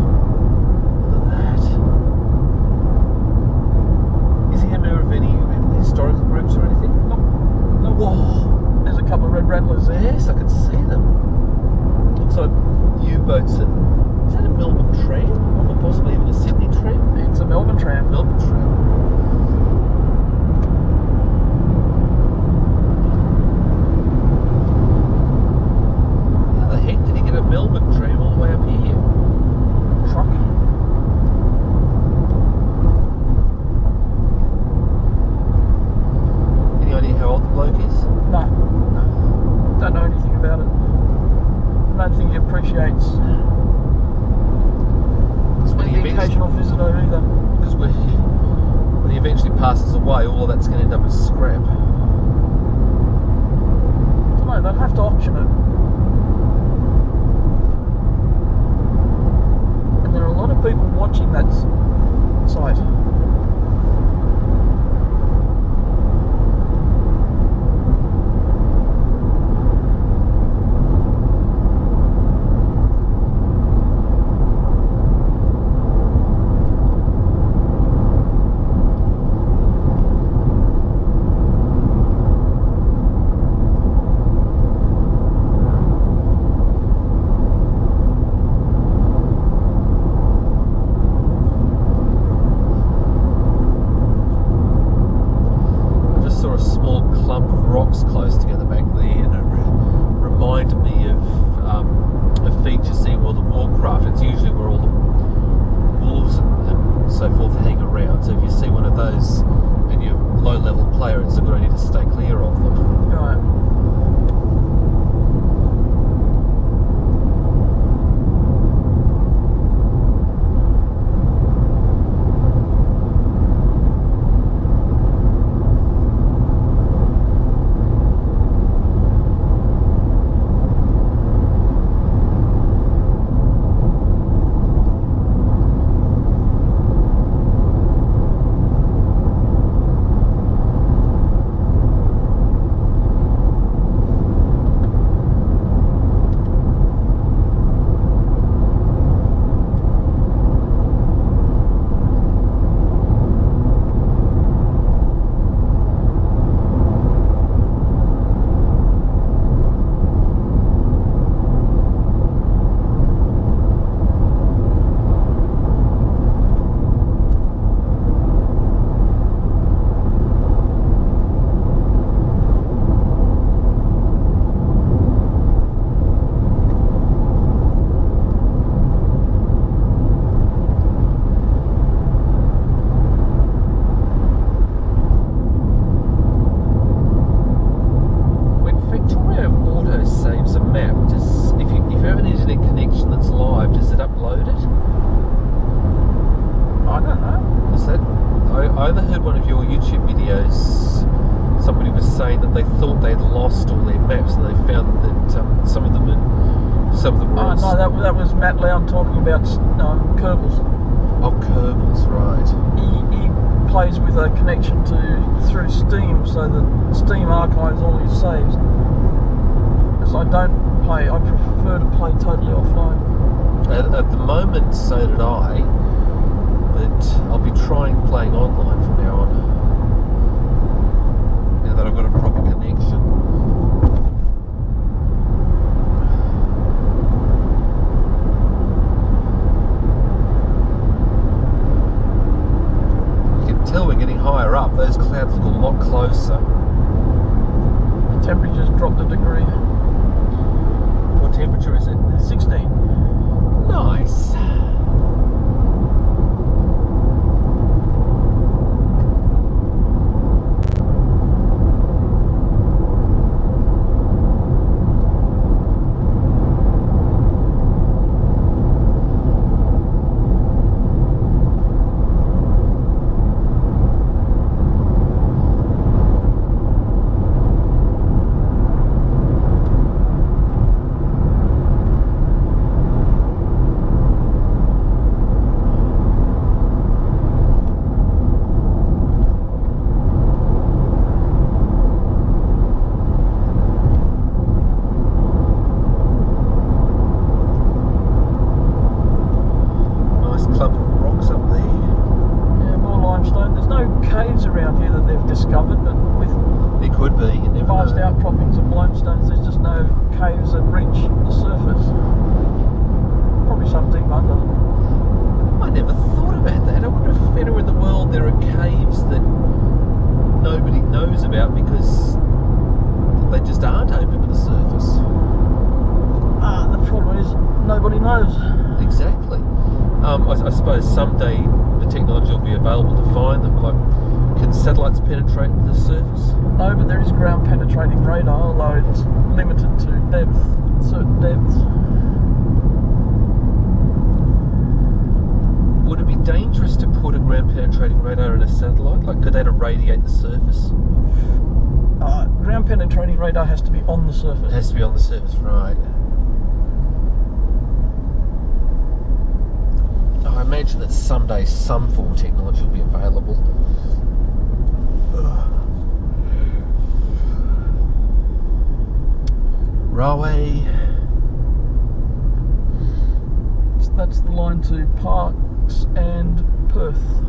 Look at that. Is he a member of any historical groups or anything? Nope. Whoa. There's a couple of red rattlers there. Yes, I can see them. Looks like U-boats. Is that a Melbourne tram? Or possibly even a Sydney tram? It's a Melbourne tram. Melbourne tram. How the heck did he get a Melbourne tram all the way up here? Trucking. Any idea how old the bloke is? No. Don't know anything about it. I don't think he appreciates When the occasional visitor either. Because when he eventually passes away, all of that's going to end up as scrap. I don't know, they'll have to auction it. And there are a lot of people watching that site. Close together back there, and it reminded me of a feature scene where the Warcraft. It's usually where all the wolves and so forth hang around. So if you see one of those and you're a low-level player, it's a good idea to stay clear of them. Right. I overheard one of your YouTube videos. Somebody was saying that they thought they'd lost all their maps, and they found that some of them were. Oh no, that was MacLeod talking about Kerbals. Oh, Kerbals, right. He plays with a connection through Steam, so that Steam archives all his saves. Because I don't play. I prefer to play totally offline. At the moment, so did I. But I'll be trying playing online from now on. Now that I've got a proper connection. You can tell we're getting higher up. Those clouds look a lot closer. The temperature's dropped a degree. What temperature is it? 16. Nice. reach the surface. Probably some deep under. I never thought about that. I wonder if anywhere in the world there are caves that nobody knows about because they just aren't open to the surface. The problem is nobody knows. Exactly. I suppose someday the technology will be available to find them. Like, can satellites penetrate the surface? No, but there is ground penetrating radar, although it's limited to depth, certain depths. Would it be dangerous to put a ground penetrating radar in a satellite? Like, could that irradiate the surface? Ground penetrating radar has to be on the surface. It has to be on the surface, right. I imagine that someday some form of technology will be available. Railway. That's the line to Parkes and Perth.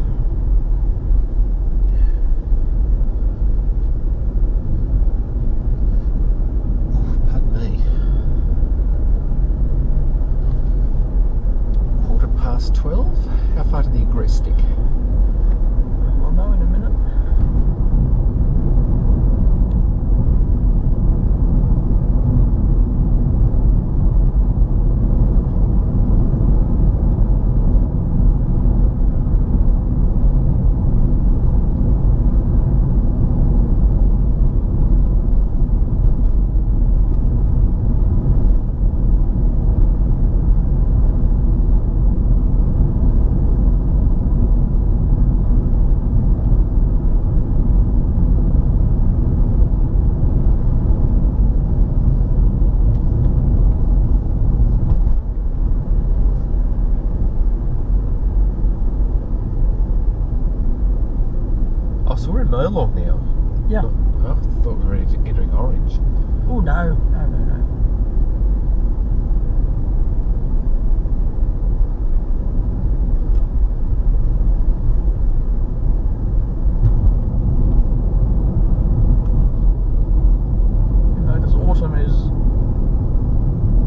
Pardon me. 12? How far to the egress stick? I'll know in a minute. So we're in Merlong now. Yeah. I thought we were entering Orange. Oh no. You notice autumn is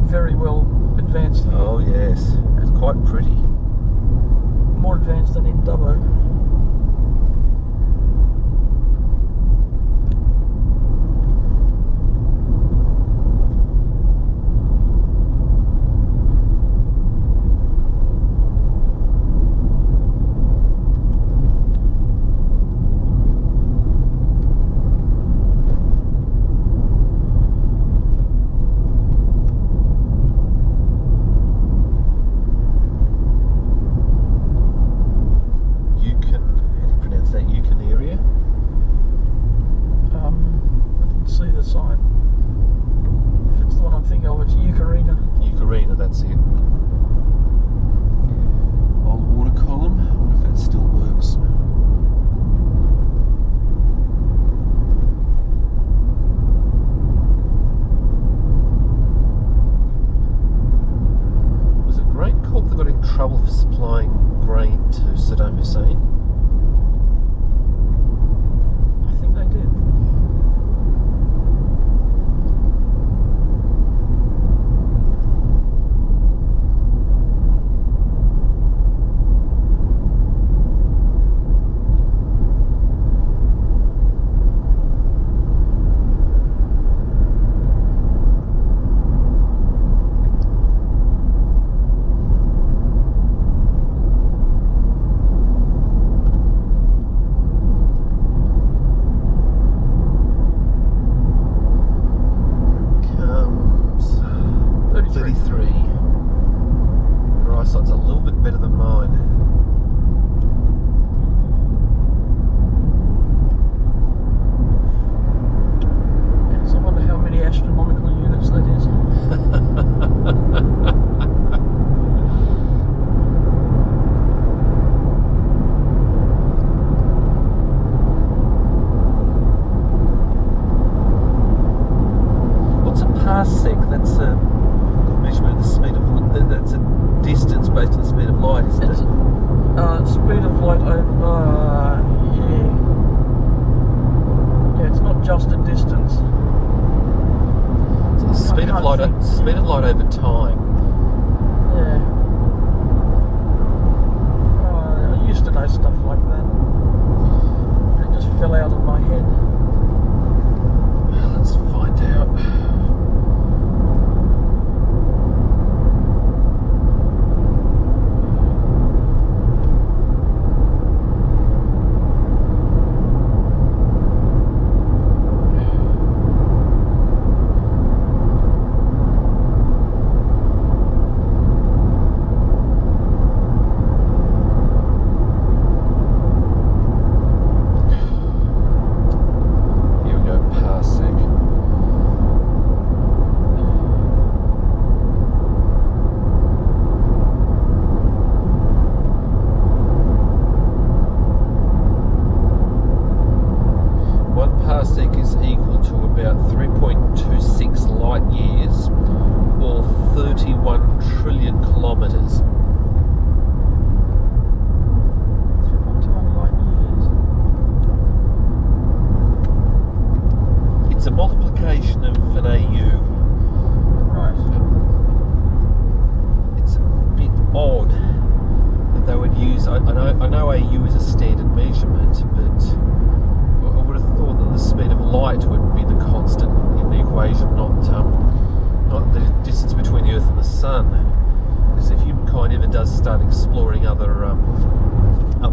very well advanced here. Oh yes, it's quite pretty. More advanced than in Dubbo. That's it. Old water column. I wonder if that still works. Was it Grain Corp that got in trouble for supplying grain to Saddam Hussein? I think they did. parsec, that's a measurement of the speed of light. That's a distance based on the speed of light, isn't it's, it? Speed of light over, yeah, it's not just a distance. So the speed of suspended light over time. Yeah. I used to know stuff like that. It just fell out of my head. Well, let's find out.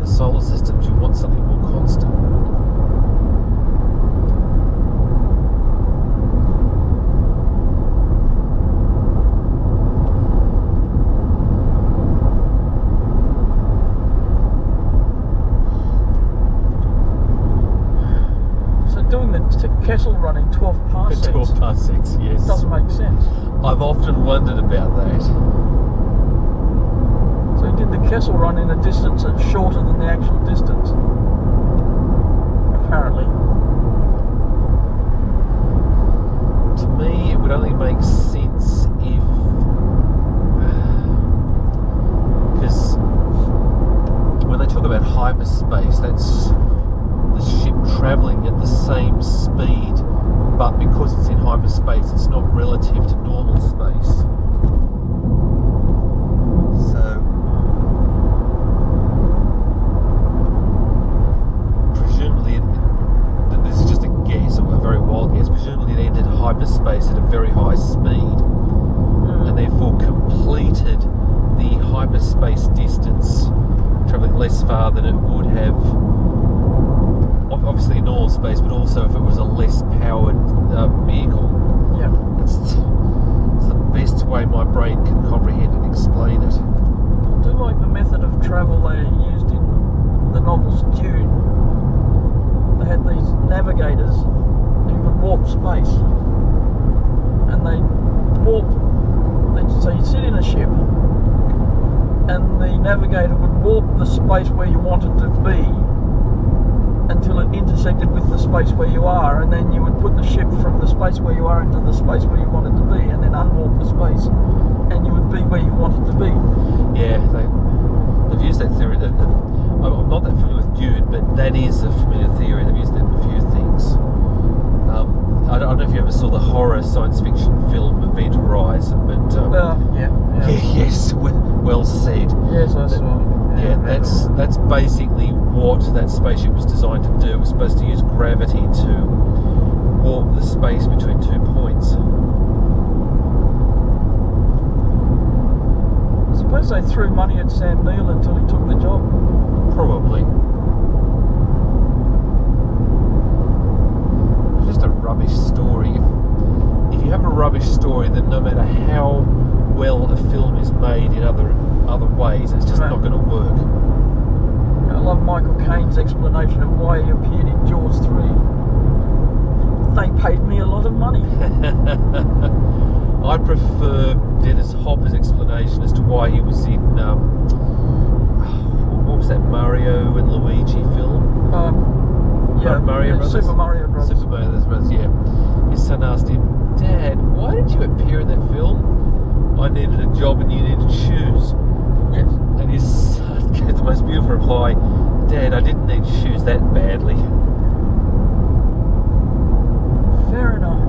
Solar systems, you want something more constant. So doing the kettle running 12 parsecs. 12 parsecs, yes. Doesn't make sense. I've often wondered about that. So he did the Kessel run in a distance that's shorter than the actual distance, apparently. To me, it would only make sense if... Because when they talk about hyperspace, that's the ship travelling at the same speed, but because it's in hyperspace, it's not relative to normal space. So... this is just a guess, or a very wild guess, presumably it entered hyperspace at a very high speed and therefore completed the hyperspace distance travelling less far than it would have obviously in normal space, but also if it was a less powered vehicle. Yeah. It's the best way my brain can comprehend and explain it. I do like the method of travel they used in the novels Dune. They had these navigators who could warp space, and so you'd sit in a ship and the navigator would warp the space where you wanted to be until it intersected with the space where you are, and then you would put the ship from the space where you are into the space where you wanted to be, and then unwarp the space and you would be where you wanted to be. Yeah, they've used that theory. I'm not that familiar with Dune, but that is a familiar theory. They've used it in a few things. I don't know if you ever saw the horror science fiction film Event Horizon, but yeah. Yes, well said. Yes, I saw. Yeah, that's basically what that spaceship was designed to do. It was supposed to use gravity to warp the space between 2 points. I suppose they threw money at Sam Neill until he took the job. Probably. It's just a rubbish story. If you have a rubbish story, then no matter how well a film is made in other ways, it's just not going to work. I love Michael Caine's explanation of why he appeared in Jaws 3. They paid me a lot of money. I prefer Dennis Hopper's explanation as to why he was in what was that Mario and Luigi film? Mario Brothers. Super Mario Brothers. Super Mario Brothers, yeah. His son asked him, "Dad, why did you appear in that film?" "I needed a job and you needed shoes." Yes. And his son gave the most beautiful reply, "Dad, I didn't need shoes that badly." Fair enough.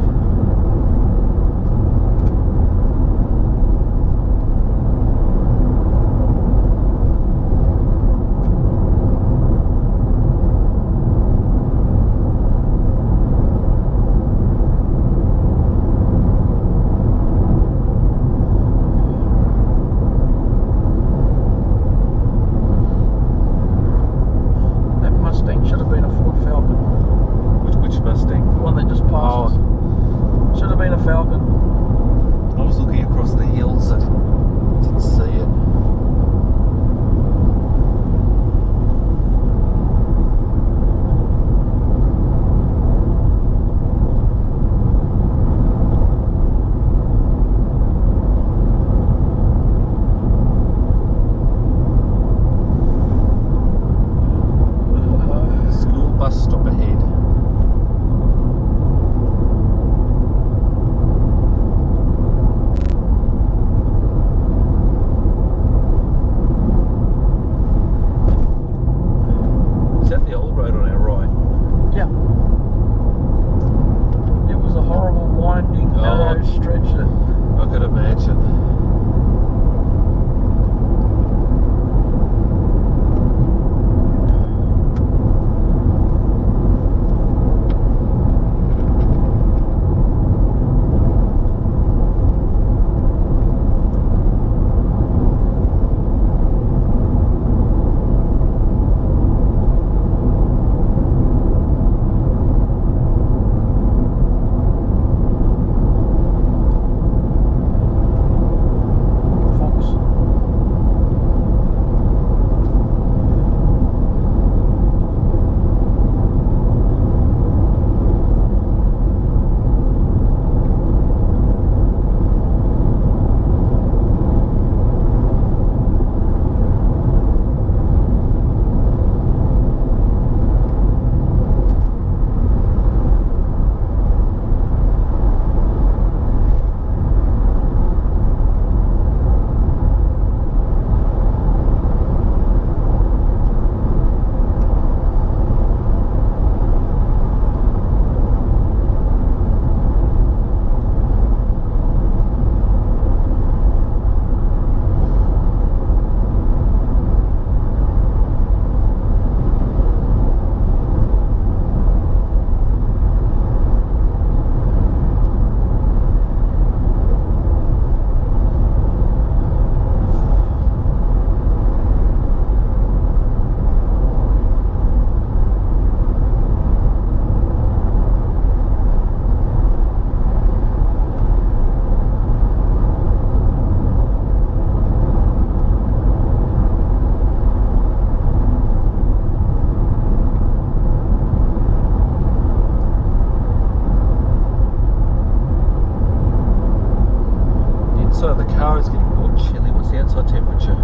inside of the car is getting more chilly. What's the outside temperature?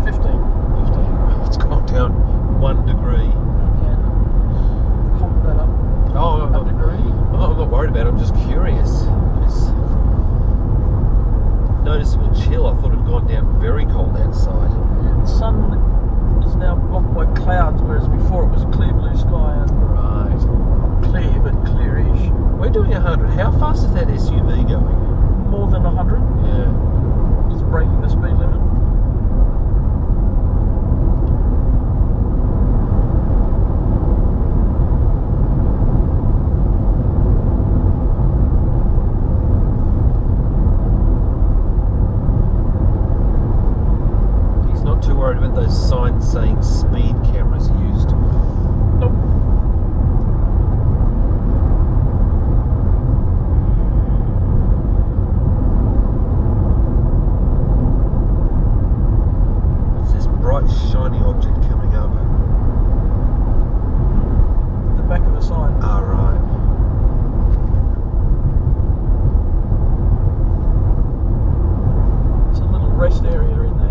15. 15. It's gone down 1 degree. Okay. Pump that up. Oh, I'm not, degree. I'm not worried about it. I'm just curious. It's noticeable chill. I thought it had gone down very cold outside. The sun is now blocked by clouds, whereas before it was a clear blue sky and Right. clear but clearish. We're doing 100. How fast is that SUV going? More than 100. Yeah. It's breaking the speed limit. He's not too worried about those signs saying speed cameras used. Nope. What's this bright shiny object coming up? The back of the sign. Ah, right. It's a little rest area in there.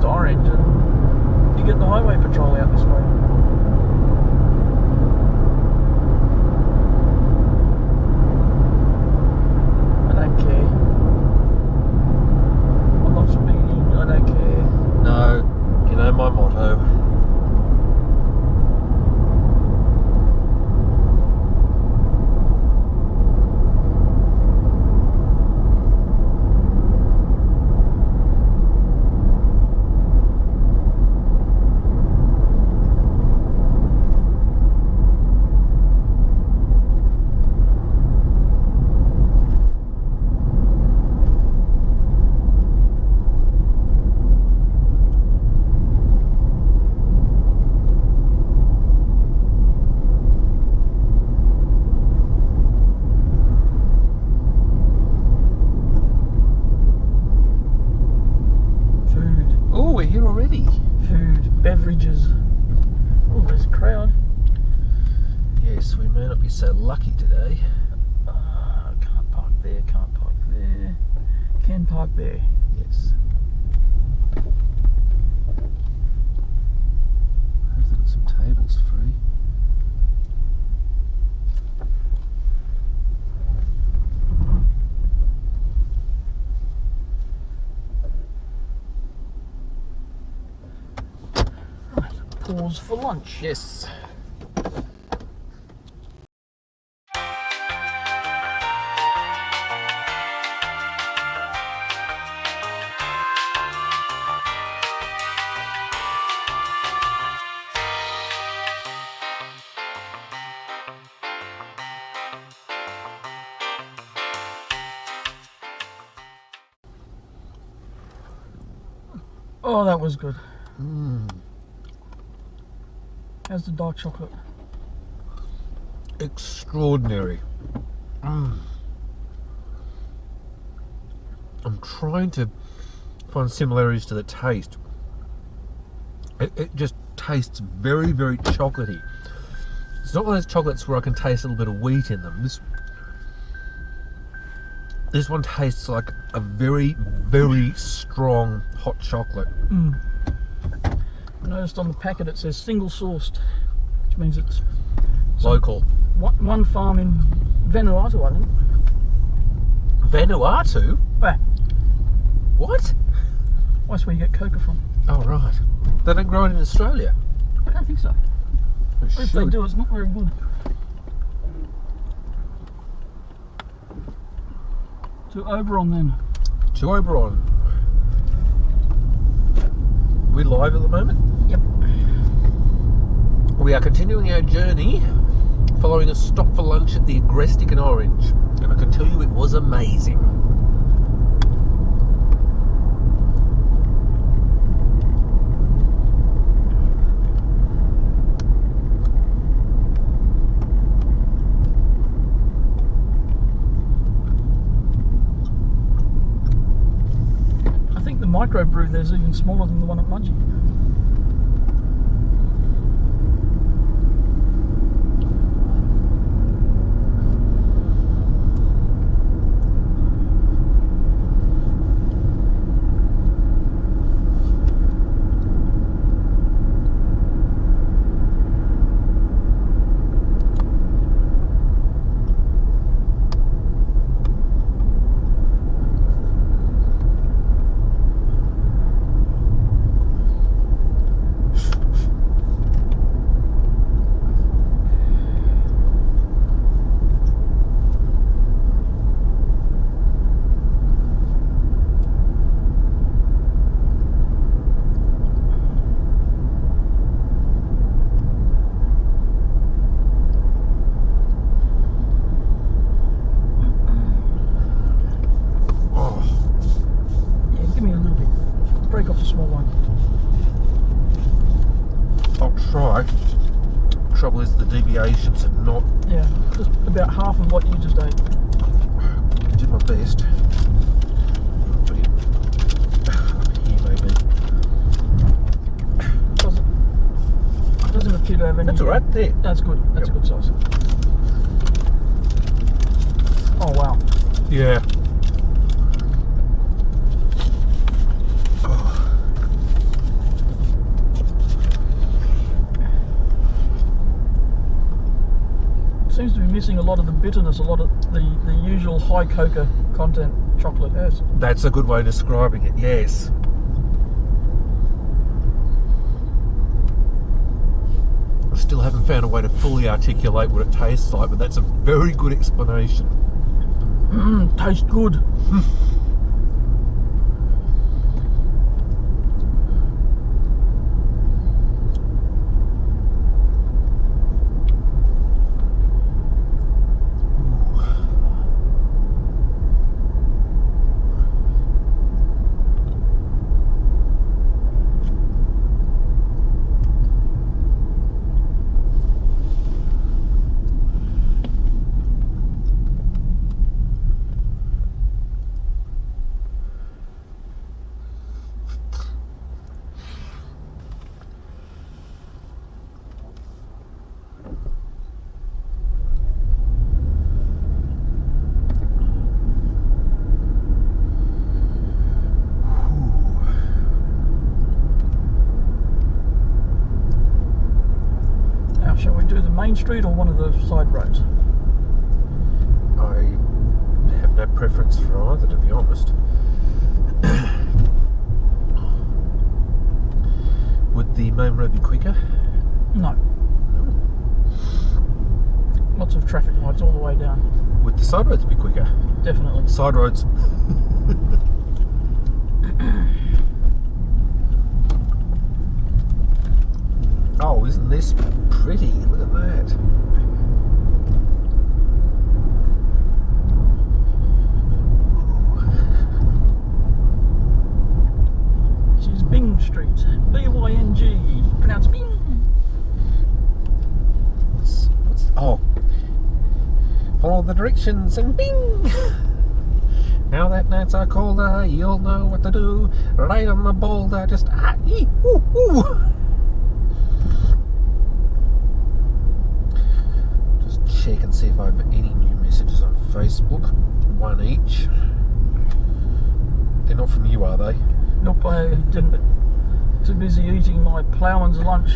just orange, and you get the highway patrol out this way. I don't care. I'm not speeding, I don't care. No, you know my motto. Beverages. Oh, there's a crowd. Yes, we may not be so lucky today. Can't park there, can't park there. Can park there. Yes. I've got some tables free. Pause for lunch. Yes. Oh, that was good. Mm. How's the dark chocolate? Extraordinary. Mm. I'm trying to find similarities to the taste. It just tastes very, very chocolatey. It's not one of those chocolates where I can taste a little bit of wheat in them. This one tastes like a very, very strong hot chocolate. Mm. I noticed on the packet it says single sourced, which means it's local. One farm in Vanuatu, I think. Vanuatu? Where? What? That's where you get coca from. Oh, right. They don't grow it in Australia? I don't think so. If they do, it's not very good. To Oberon then. To Oberon. We're live at the moment? Yep. We are continuing our journey following a stop for lunch at the Agrestic and Orange. And I can tell you it was amazing. Microbrew there's even smaller than the one at Mudgee. Trouble is the deviations are not... Yeah, just about half of what you just ate. I did my best. Put it up here maybe. Doesn't appear to have any... That's alright, there. That's good, that's a good size. Oh wow. Yeah. missing a lot of the bitterness, a lot of the usual high cocoa content chocolate has. That's a good way of describing it, yes. I still haven't found a way to fully articulate what it tastes like, but that's a very good explanation. Tastes good. Shall we do the main street or one of the side roads? I have no preference for either, to be honest. Would the main road be quicker? No. Lots of traffic lights all the way down. Would the side roads be quicker? Definitely. Side roads. Oh, isn't this pretty? Look at that. This is Bing Street. B-Y-N-G. Pronounced Bing. Oh. Follow the directions and bing! Now that nights are colder, you'll know what to do. Right on the boulder, just ooh. Check and see if I have any new messages on Facebook. One each. They're not from you, are they? Nope, I didn't. Too busy eating my ploughman's lunch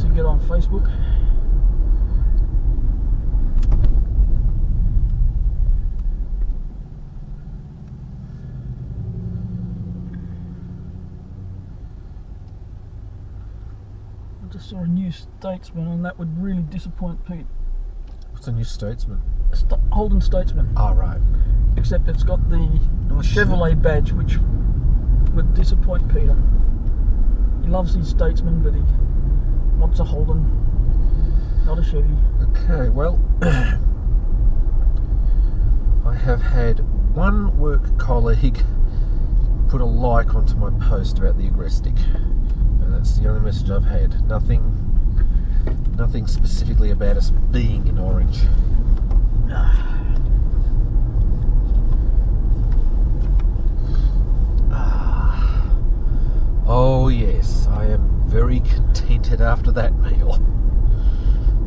to get on Facebook. I just saw a New Statesman, and that would really disappoint Pete. What's a New Statesman? Holden Statesman. Ah, right. Except it's got the Nice Chevrolet badge, which would disappoint Peter. He loves his Statesman, but he wants a Holden, not a Chevy. Okay, well, I have had one work colleague put a like onto my post about the Agrestic. That's the only message I've had. Nothing specifically about us being in orange. Oh yes, I am very contented after that meal.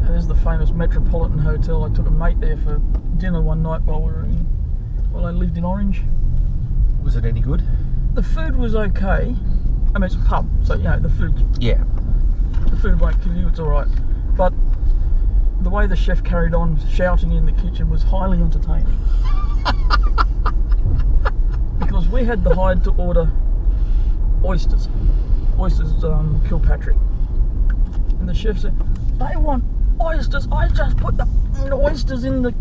There's the famous Metropolitan Hotel. I took a mate there for dinner one night while I lived in Orange. Was it any good? The food was okay. I mean, it's a pub, so you know the food. Yeah. The food won't kill you. It's all right, but the way the chef carried on shouting in the kitchen was highly entertaining. Because we had the hide to order oysters Kilpatrick, and the chef said they want oysters. I just put the oysters in the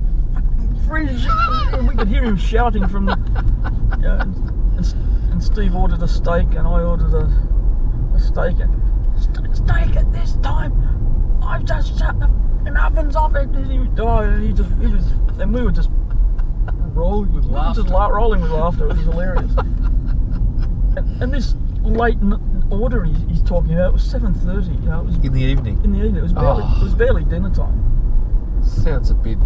fridge, and we could hear him shouting from the. You know, and Steve ordered a steak, and I ordered a steak. And steak at this time. I've just shut the ovens off. And we were just rolling with laughter. Rolling with laughter. It was hilarious. And this late order he's talking about was 7:30. You know, it was in the evening. In the evening, it was barely dinner time. Sounds a bit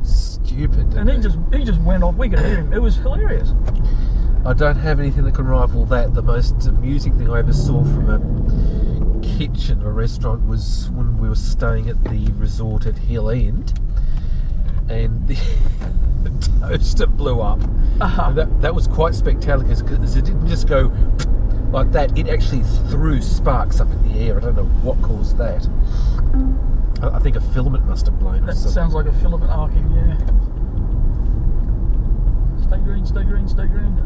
stupid. And he just went off. We could hear him. It was hilarious. I don't have anything that can rival that. The most amusing thing I ever saw from a kitchen of a restaurant was when we were staying at the resort at Hill End, and the toaster blew up. And that was quite spectacular because it didn't just go like that. It actually threw sparks up in the air. I don't know what caused that. I think a filament must have blown or That something. sounds like a filament arcing, yeah. Stay green, stay green, stay green.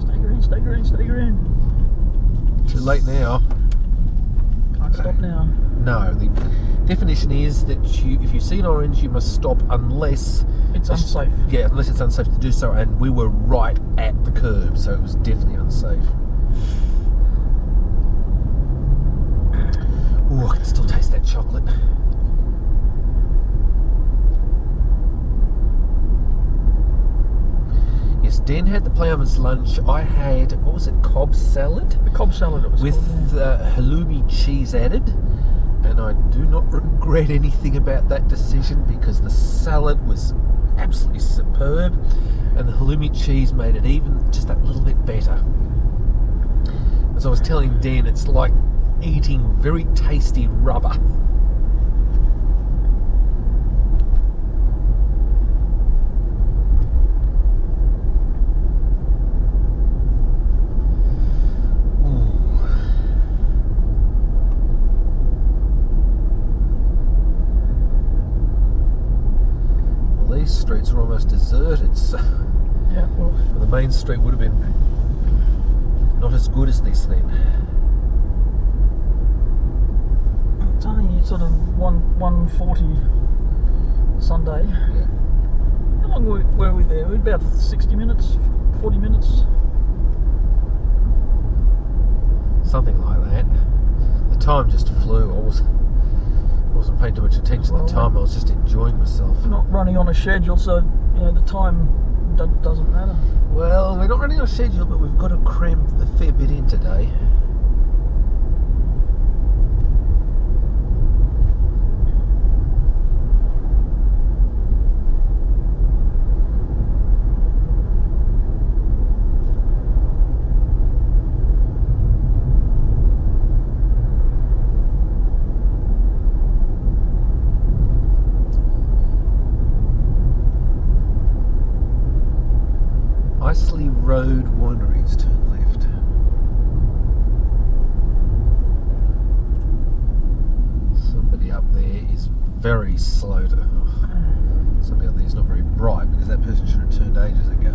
Stay green, stay green, stay green. Too late now. Can't stop now. No, the definition is that if you see an orange, you must stop unless It's unsafe. Yeah, unless it's unsafe to do so, and we were right at the curb, so it was definitely unsafe. Ooh, I can still taste that chocolate. Yes, Dan had the Ploughman's lunch. I had, what was it, Cobb salad? The Cobb salad it was With halloumi cheese added. And I do not regret anything about that decision because the salad was absolutely superb and the halloumi cheese made it even just that little bit better. As I was telling Dan, it's like eating very tasty rubber. Streets are almost deserted, so Yeah, well, the main street would have been not as good as this then. it's only sort of 1:40 Sunday. Yeah. How long were we there? We about 60 minutes, 40 minutes. Something like that. The time just flew. I wasn't paying too much attention at the time. I was just enjoying myself. Not running on a schedule, so you know the time doesn't matter. Well, we're not running on a schedule, but we've got to cram a fair bit in today. Isley Road Wineries, turn left. Somebody up there is very slow to... somebody up there is not very bright because that person should have turned ages ago.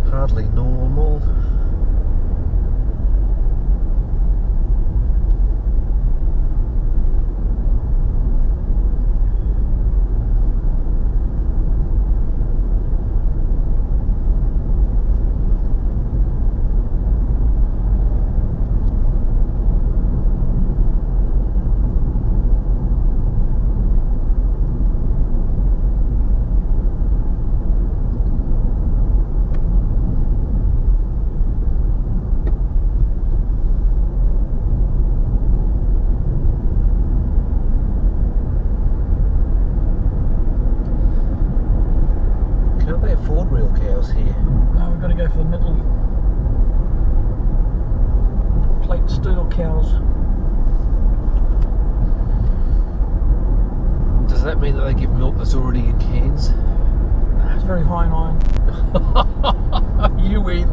Hardly normal. For the middle plate steel cows. Does that mean that they give milk that's already in cans? It's very high in iron. You win.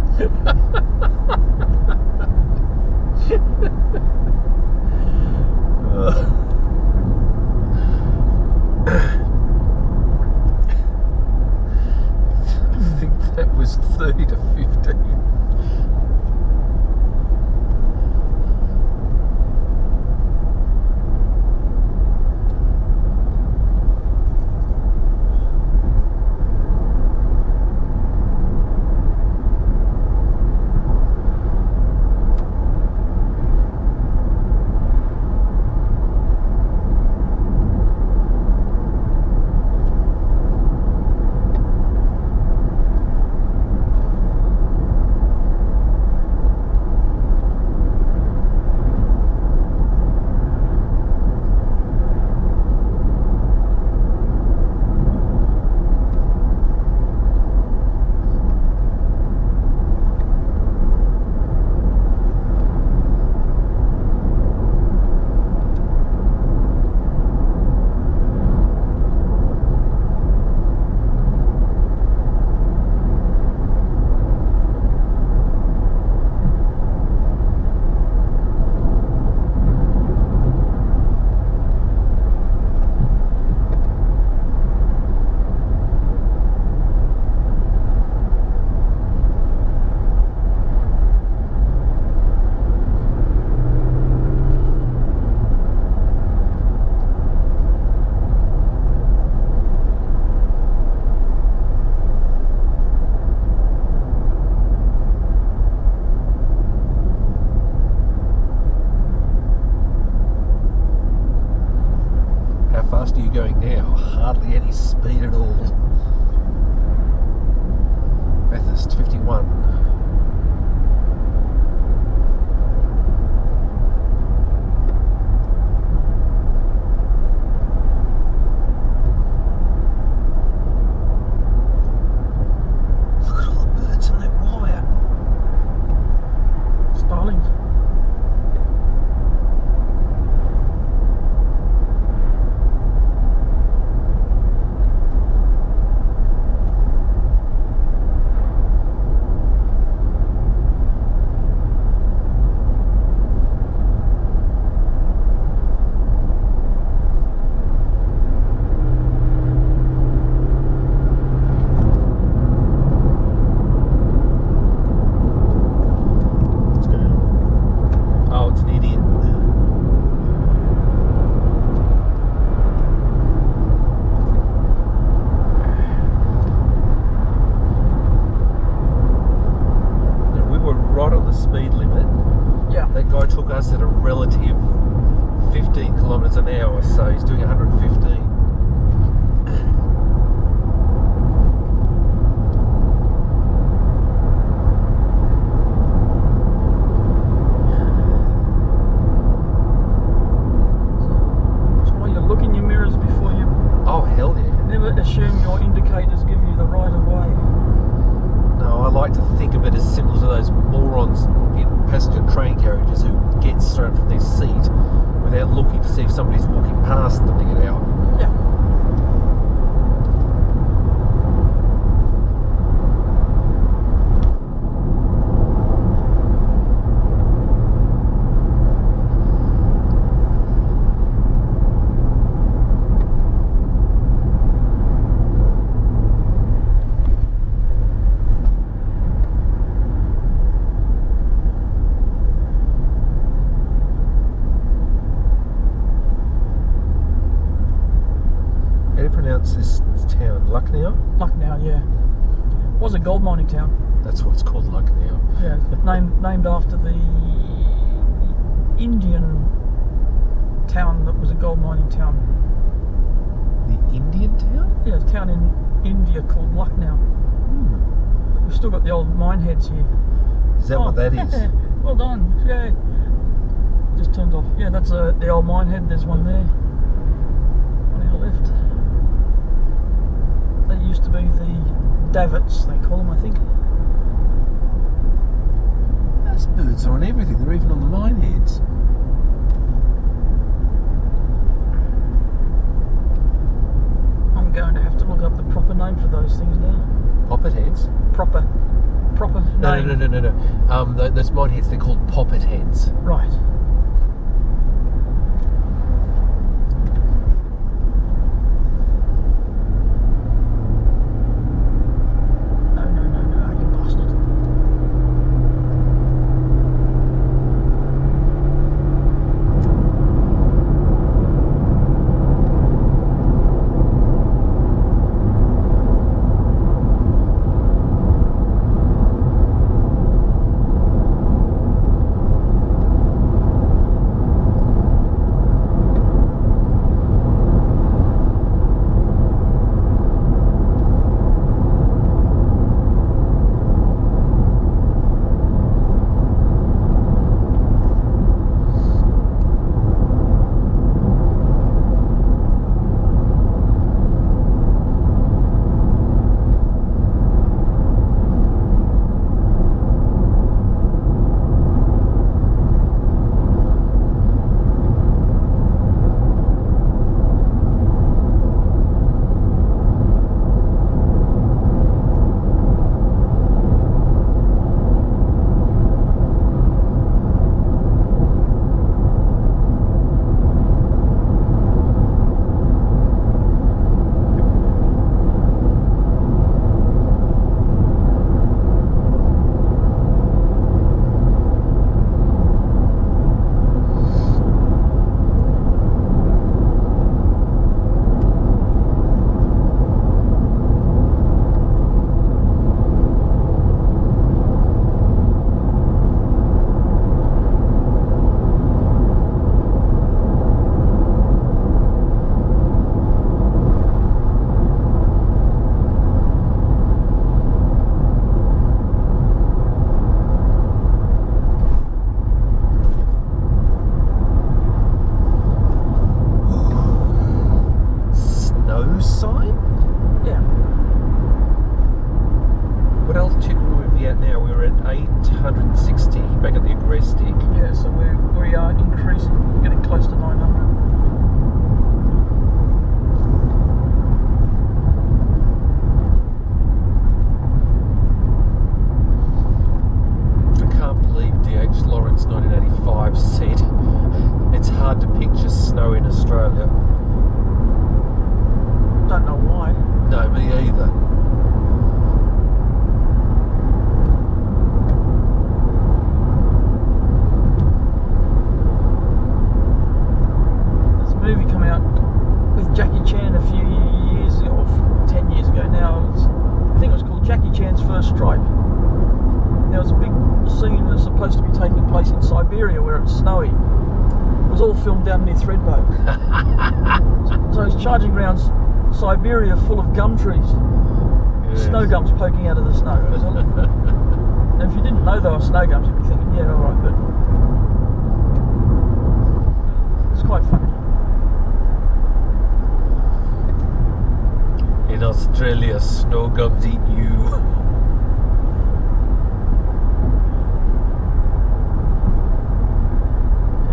I think that was 30 to 15. speed at all. Bathurst 51. Took us at a relative 15 kilometres an hour, so he's doing 115. That's why you look in your mirrors before you. Oh hell yeah! Never assume your indicators give you the right of way. No, I like to think of it as similar to those morons in passenger train carriages who get straight from their seat without looking to see if somebody's walking past them to get out. Yeah. This town, Lucknow? Lucknow, yeah. Was a gold mining town. That's what it's called, Lucknow. Yeah, named after the Indian town that was a gold mining town. The Indian town? Yeah, a town in India called Lucknow. We've still got the old mine heads here. Is that what that is? Well done. Yeah. Just turned off. Yeah, that's the old mine head. There's one there on our left. They used to be the davits, they call them, I think. Those birds are on everything, they're even on the mine heads. I'm going to have to look up the proper name for those things now. Poppet heads? Proper name. No. Those mine heads, they're called poppet heads. Right. about now? We're at 860 back at the agrestic. Yeah, so we are increasing, getting close to 900. I can't believe D.H. Lawrence 1985 said it's hard to picture snow in Australia. Don't know why. No, me either. There's a movie come out with Jackie Chan a few years ago, or 10 years ago now. I think it was called Jackie Chan's First Strike. There was a big scene that's supposed to be taking place in Siberia where it's snowy. It was all filmed down near Thredbo. So he's charging around Siberia full of gum trees. Yes. Snow gums poking out of the snow. And if you didn't know they were snow gums, you'd be thinking, yeah, alright, but it's quite funny. In Australia, snow gums eat you.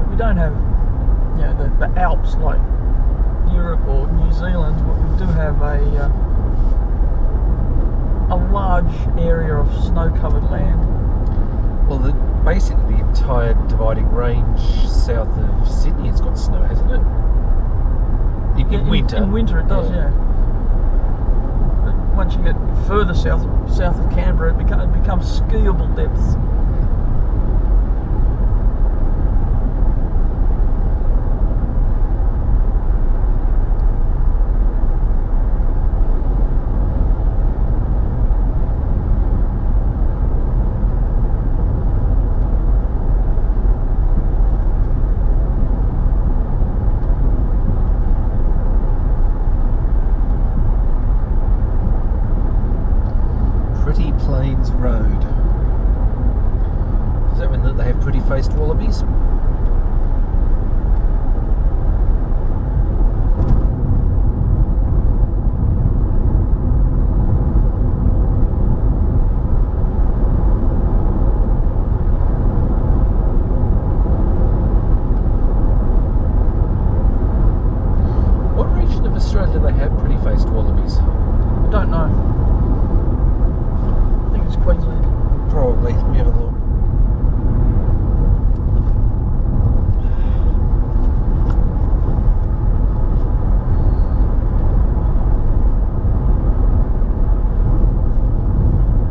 We don't have, you know, the Alps like Europe or New Zealand, but we do have a large area of snow-covered land. Well, basically the entire dividing range south of Sydney has got snow, hasn't it? In winter. In winter it does, yeah. But once you get further south of Canberra, it becomes skiable depths. Plains Road. Does that mean that they have pretty-faced wallabies? What region of Australia do they have pretty-faced wallabies? I don't know. Queensland. Probably. Let me have a look.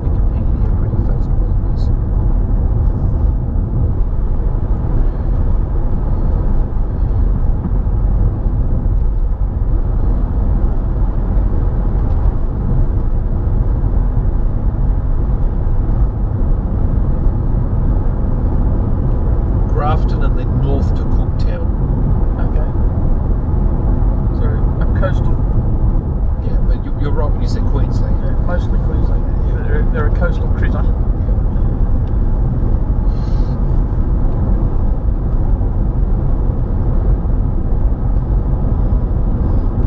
Wikipedia, pretty-faced wallabies. And then north to Cooktown. Okay. So a coastal. Yeah, but you're right when you say Queensland. Yeah, mostly Queensland. Yeah. They're a coastal critter.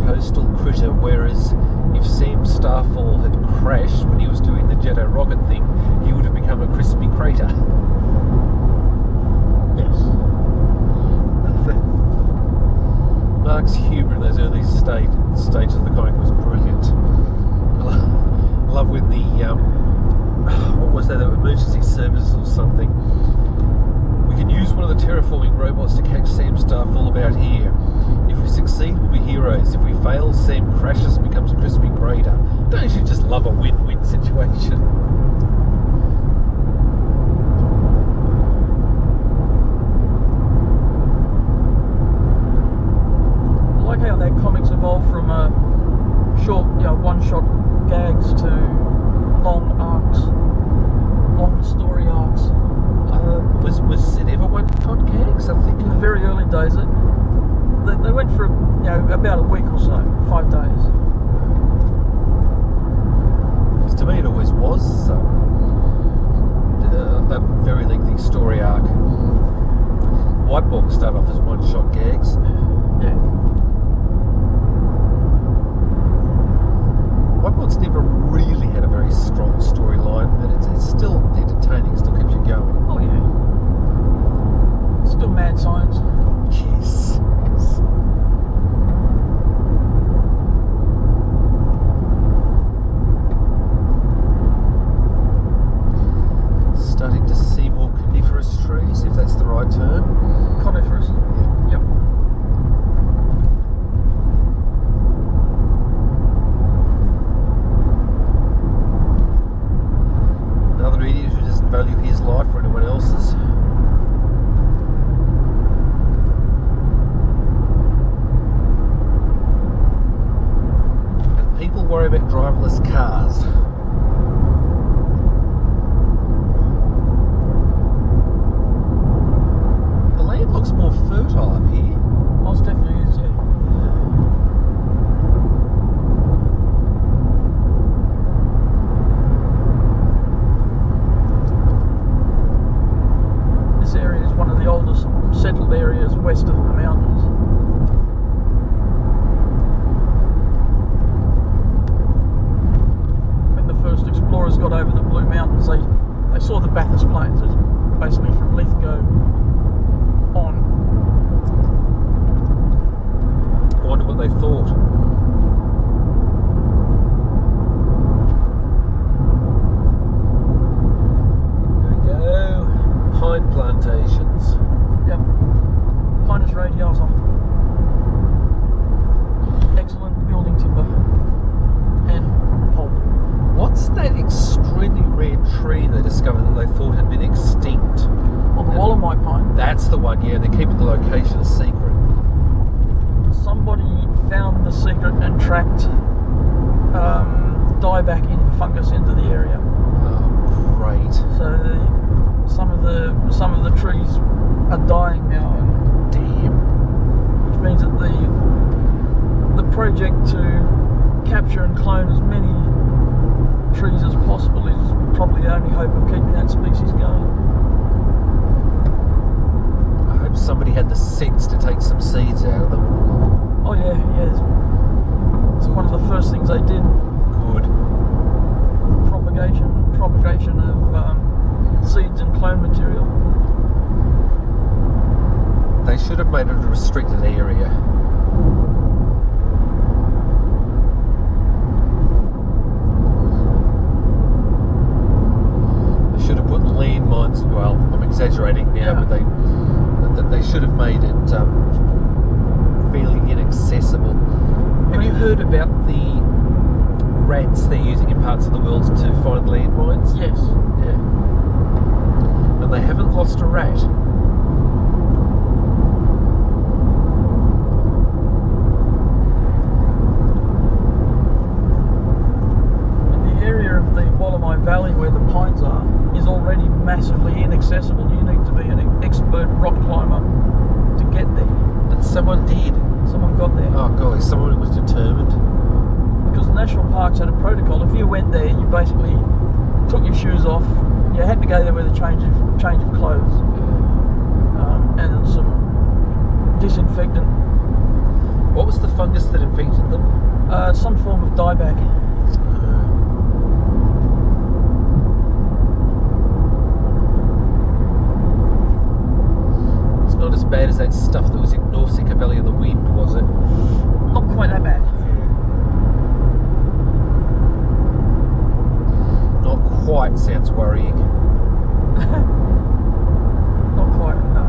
Coastal critter, whereas if Sam Starfall had crashed when he was doing the Jedi rocket thing, he would have become a crispy crater. Mark's humour in those early stages of the comic was brilliant. I love when the what was that, emergency services or something. We can use one of the terraforming robots to catch Sam Starfall about here. If we succeed, we'll be heroes. If we fail, Sam crashes and becomes a crispy crater. Don't you just love a win-win situation? How that comics evolved from short, one-shot gags to long arcs, long story arcs. Was it ever one-shot gags? I think in the very early days, they went for about a week or so, 5 days. Because to me, it always was a very lengthy story arc. White Book started off as one-shot gags. Yeah. White Book's never really had a very strong storyline, but it's still value his life or anyone else's. And people worry about driverless cars. The land looks more fertile up here. Most definitely is, yeah. This area is one of the oldest settled areas west of the mountains. When the first explorers got over the Blue Mountains, they saw the Bathurst Plains. It's basically from Lithgow on. I wonder what they thought. There we go. Pine plantations. Yep. Pinus radiata. Excellent building timber and pulp. What's that extremely rare tree they discovered that they thought had been extinct? On the Wallamite pine. That's the one, yeah. They're keeping the location a secret. Somebody found the secret and tracked dieback in fungus into the area. Oh, great. So some of the trees are dying now, and Damn. which means that the project to capture and clone as many trees as possible is probably the only hope of keeping that species going. I hope somebody had the sense to take some seeds out of them. Oh yeah. It's one of the first things they did. Good. Propagation of seeds and clone material. They should have made it a restricted area. They should have put landmines. Well, I'm exaggerating now, Yeah. but they should have made it fairly inaccessible. Have you heard about the rats they're using in parts of the world to find landmines? Yes. Yeah. And they haven't lost a rat. And the area of the Wallamite Valley where the pines are is already massively inaccessible. You need to be an expert rock climber to get there. And someone did. Someone got there. Oh golly, someone who was determined. Because the national parks had a protocol. If you went there, you basically took your shoes off. You had to go there with a change of clothes and some disinfectant. What was the fungus that infected them? Some form of dieback. It's not as bad as that stuff that was in Nausicaa Valley of the Wind, was it? Not quite that bad. Not quite sounds worrying. Not quite, no.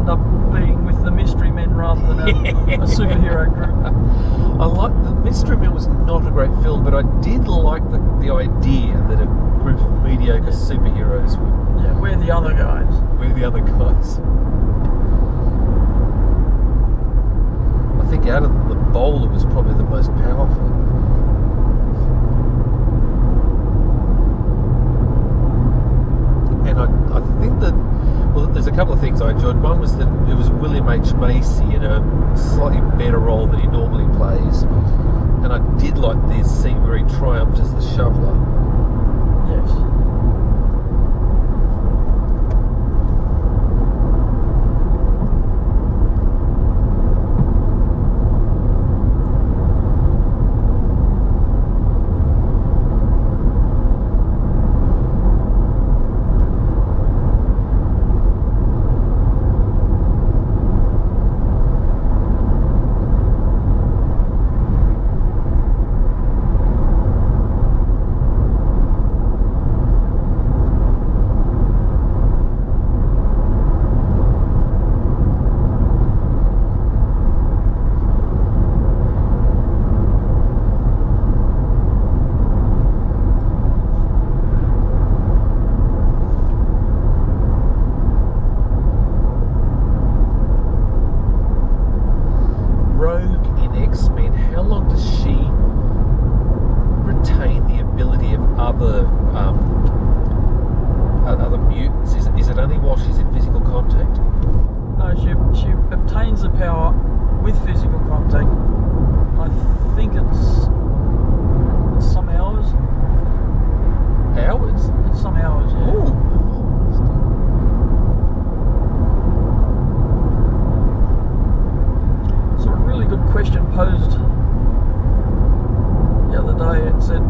end up being with the Mystery Men rather than a superhero group. I like the Mystery Men was not a great film, but I did like the idea that a group of mediocre superheroes would. Yeah, we're the other guys. We're the other guys. I think out of the Bowler was probably the most powerful. And I think that, well, there's a couple of things I enjoyed. One was that it was William H. Macy in a slightly better role than he normally plays. And I did like the scene where he triumphed as the shoveler. Yes. Other mutants? Is it only while she's in physical contact? No, she obtains the power with physical contact. I think it's some hours. Hours? It's some hours, yeah. Ooh. So a really good question posed the other day. It said,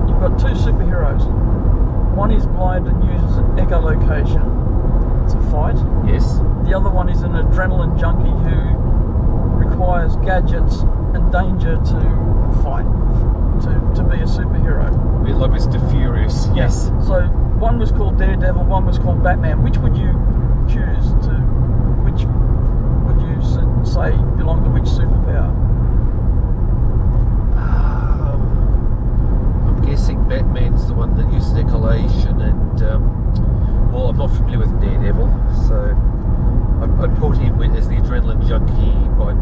you've got two superheroes. One is blind and uses echolocation to fight. Yes. The other one is an adrenaline junkie who requires gadgets and danger to fight, to be a superhero. A bit like Mr. Furious. Yes. So one was called Daredevil, one was called Batman. Which would you choose to? Which would you say belong to which superpower? I'm guessing Batman's the one that uses echolation, and well, I'm not familiar with Daredevil, so I'd put him as the adrenaline junkie by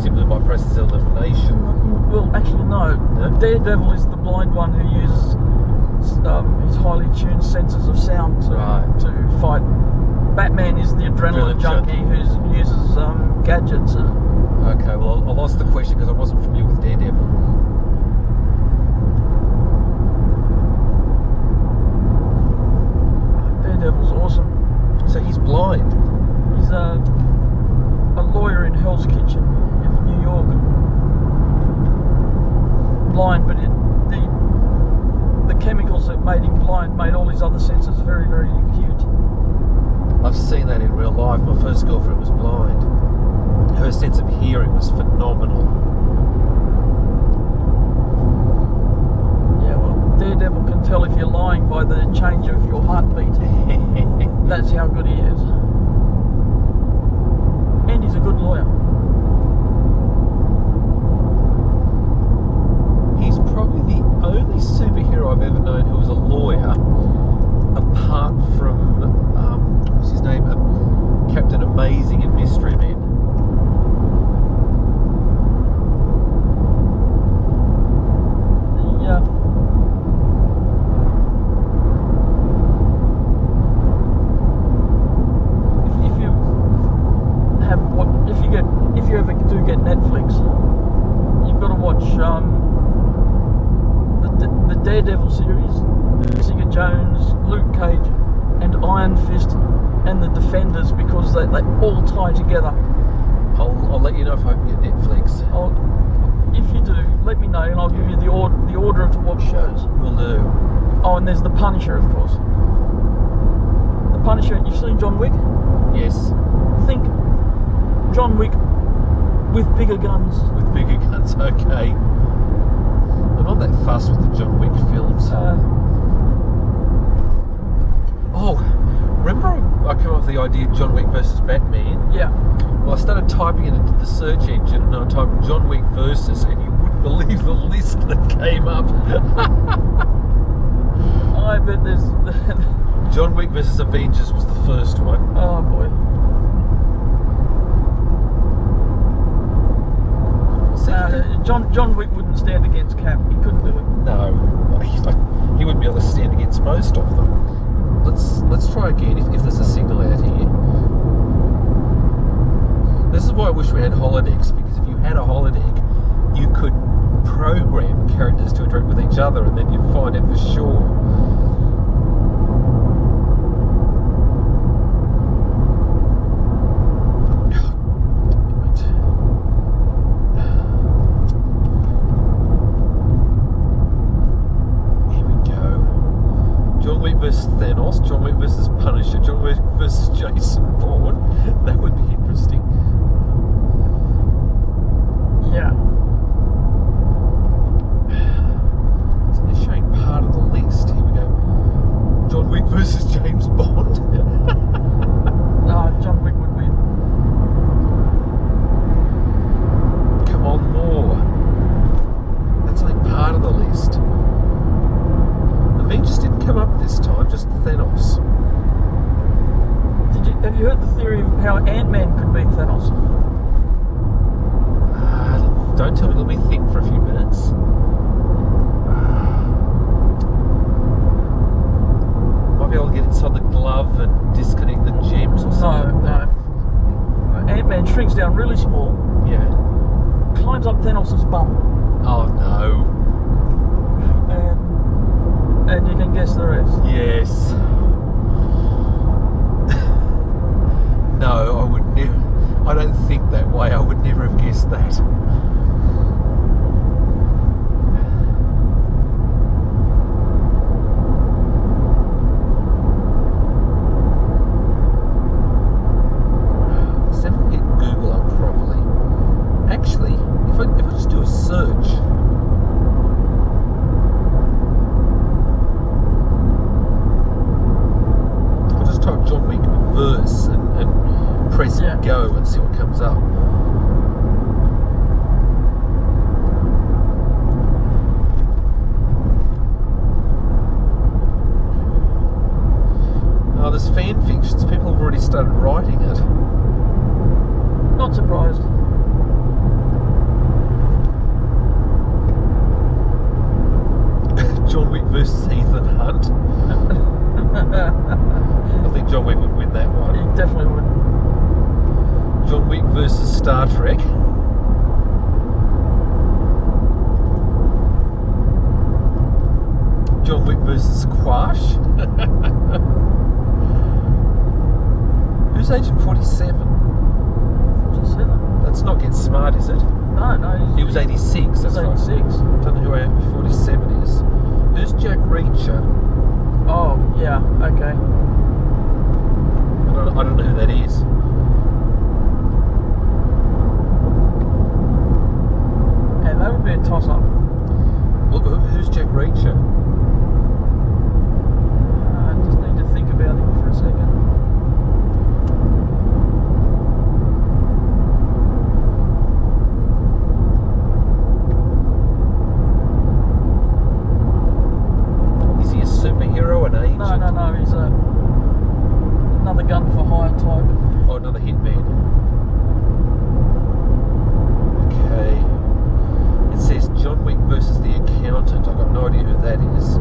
simply by process of elimination. Well, actually, no. Daredevil is the blind one who uses his highly tuned senses of sound to fight. Batman is the adrenaline junkie who uses gadgets. Okay, well, I lost the question because I wasn't familiar with Daredevil. Daredevil's awesome. So he's blind? He's a lawyer in Hell's Kitchen of New York. Blind, but the chemicals that made him blind made all his other senses very, very acute. I've seen that in real life. My first girlfriend was blind. Her sense of hearing was phenomenal. Yeah, well, Daredevil can tell if you're lying by the change of your heartbeat. That's how good he is. And he's a good lawyer. He's probably the only superhero I've ever known who was a lawyer, apart from, what's his name? Captain Amazing in Mystery Men. Yeah. If you ever do get Netflix, you've got to watch the Daredevil series, Jessica Jones, Luke Cage, and Iron Fist, and the Defenders, because they all tie together. I'll let you know if I can get Netflix. If you do, let me know, and I'll give you the order to watch shows. Will do. Oh, and there's The Punisher, of course. The Punisher. You've seen John Wick? Yes. Think John Wick with bigger guns. With bigger guns, okay. I'm not that fussed with the John Wick films. Remember I came up with the idea John Wick versus Batman. Yeah. Well, I started typing it into the search engine, and I typed John Wick versus, and you wouldn't believe the list that came up. I bet there's... John Wick versus Avengers was the first one. Oh boy. John Wick wouldn't stand against Cap. He couldn't do it. No, he wouldn't be able to stand against most of them. Let's try again. If there's a signal out here. This is why I wish we had holodecks, because if you had a holodeck, you could program characters to interact with each other, and then you'd find it for sure. Versus Thanos, John Wick versus Punisher, John Wick versus Jason Bourne. That would be interesting. Yeah. It's only showing part of the list. Here we go. John Wick versus James Bond. John Wick would win. Come on, more. That's only part of the list. Avengers didn't come up this time, just Thanos. Have you heard the theory of how Ant-Man could beat Thanos? Don't tell me, let me think for a few minutes. Might be able to get inside the glove and disconnect the gems or something. No. Ant-Man shrinks down really small. Yeah. Climbs up Thanos' bum. Oh no. And you can guess the rest. Yes. No, I would never. I don't think that way. I would never have guessed that. Let's never get Google up properly. Actually, if I just do a search. John Wick verse and press go and see what comes up. Oh, there's fan fictions. People have already started writing it. Not surprised. John Wick versus Ethan Hunt. I think John Wick would win that one. He definitely would. John Wick versus Star Trek. John Wick versus Quash. Who's Agent 47? 47? That's not Get Smart, is it? No. He was 86. That's 86. Right. Don't know who Agent 47 is. Who's Jack Reacher? Oh, yeah, okay. I don't know who that is. And that would be a toss-up. Well, who's Jack Reacher? I just need to think about him for a second. Is he a superhero, an agent? No, he's another gun for hire type. Oh, another hitman. Okay. It says John Wick versus the Accountant. I've got no idea who that is.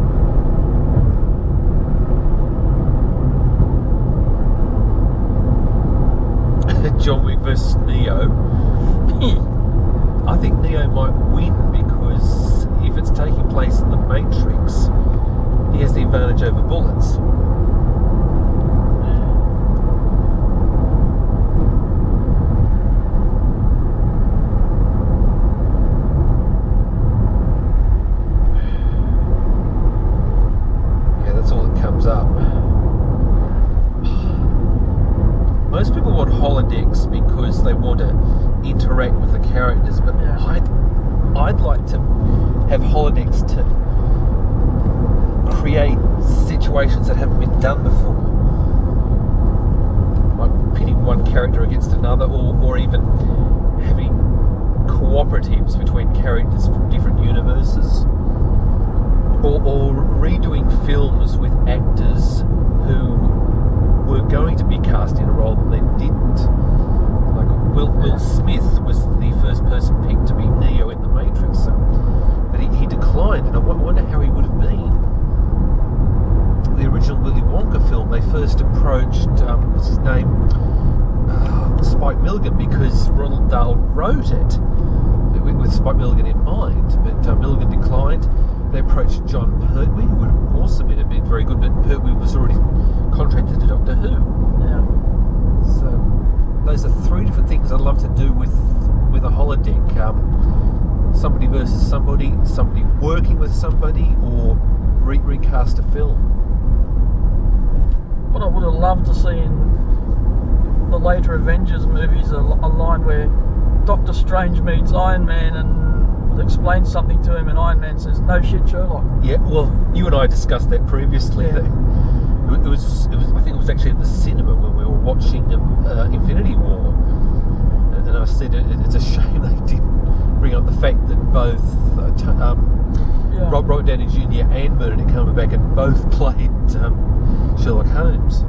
John Wick versus Neo. I think Neo might win because if it's taking place in the Matrix, he has the advantage over bullets. Yeah, that's all that comes up. Most people want holodecks because they want to interact with the characters, but Yeah. I'd like to have holodecks to create situations that haven't been done before. character against another, or even having cooperatives between characters from different universes, or redoing films with actors who were going to be cast in a role and then didn't. Like Will Smith was the first person picked to be Neo in The Matrix, but he declined, and I wonder how he would have been. The original Willy Wonka film, they first approached, what's his name? Spike Milligan, because Ronald Dahl wrote it with Spike Milligan in mind, but Milligan declined. They approached John Pertwee, who would have also been very good, but Pertwee was already contracted to Doctor Who. Yeah. So those are three different things I'd love to do with a holodeck. Somebody versus somebody working with somebody, or recast a film. What I would have loved to see in the later Avengers movies, a line where Doctor Strange meets Iron Man and explains something to him, and Iron Man says, "No shit, Sherlock." Yeah, well, you and I discussed that previously. Yeah. It was. I think it was actually at the cinema when we were watching Infinity War, and I said it's a shame they didn't bring up the fact that both Robert Downey Jr. and Benedict Cumberbatch had both played Sherlock Holmes.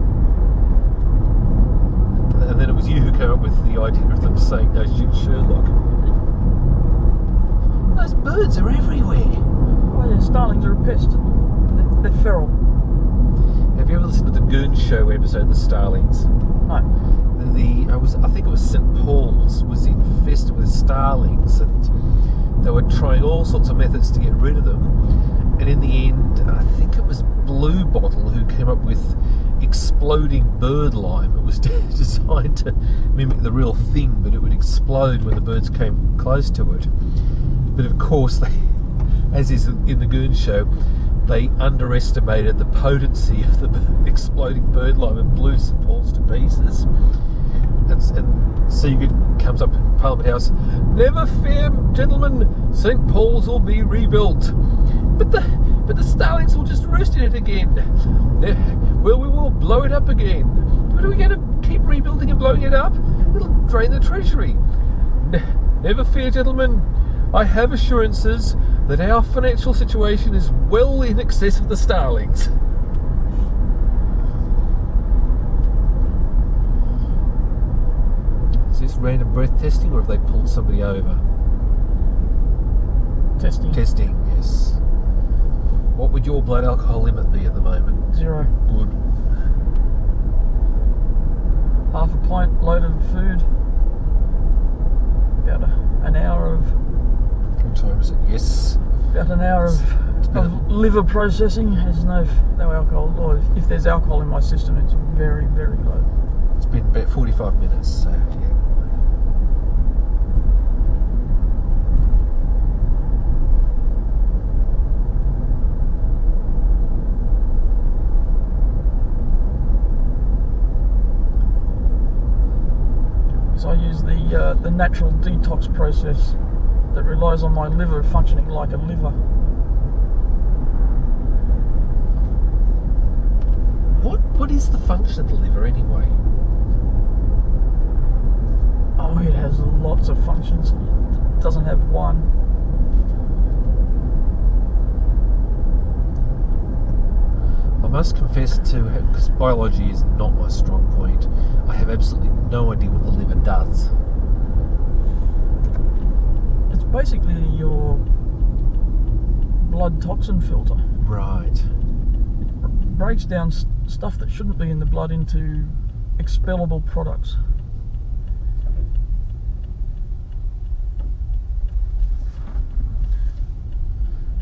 And then it was you who came up with the idea of them saying, "No shit, Sherlock." Those birds are everywhere. Oh yeah, starlings are a pest. They're feral. Have you ever listened to the Goon Show episode, The Starlings? No. I think it was St. Paul's was infested with starlings, and they were trying all sorts of methods to get rid of them. And in the end, I think it was Blue Bottle who came up with exploding bird lime. It was designed to mimic the real thing, but it would explode when the birds came close to it. But of course, they, as is in the Goon Show, they underestimated the potency of the exploding bird lime and blew St. Paul's to pieces. And Seagate comes up in Parliament House. "Never fear, gentlemen, St. Paul's will be rebuilt. But the starlings will just roost in it again. Well, we will blow it up again. But are we going to keep rebuilding and blowing it up? It'll drain the treasury. Never fear, gentlemen. I have assurances that our financial situation is well in excess of the starlings." Is this random breath testing, or have they pulled somebody over? Testing. Testing, yes. What would your blood alcohol limit be at the moment? 0. Good. Half a pint load of food. About an hour of. What time is it? Yes. About an hour of liver processing. There's no alcohol. Or if there's alcohol in my system, it's very, very low. It's been about 45 minutes, so yeah. So I use the natural detox process that relies on my liver functioning like a liver. What is the function of the liver anyway? Oh, it has lots of functions. It doesn't have one. I must confess because biology is not my strong point, I have absolutely no idea what the liver does. It's basically your blood toxin filter. Right. It breaks down stuff that shouldn't be in the blood into expellable products.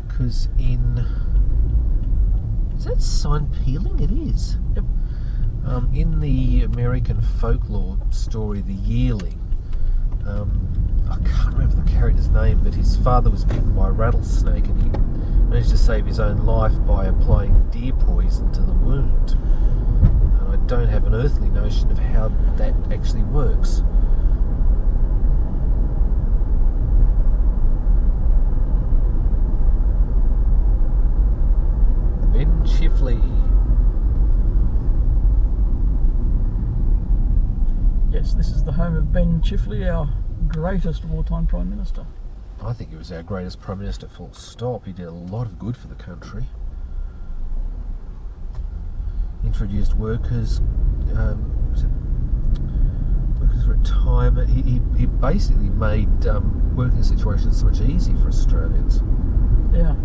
Because is that sign peeling? It is. Yep. In the American folklore story, The Yearling, I can't remember the character's name, but his father was bitten by a rattlesnake and he managed to save his own life by applying deer poison to the wound. And I don't have an earthly notion of how that actually works. Ben Chifley. Yeah, Yes, this is the home of Ben Chifley, our greatest wartime Prime Minister. I think he was our greatest Prime Minister, full stop. He did a lot of good for the country. Introduced workers' retirement. He basically made working situations so much easier for Australians. Yeah.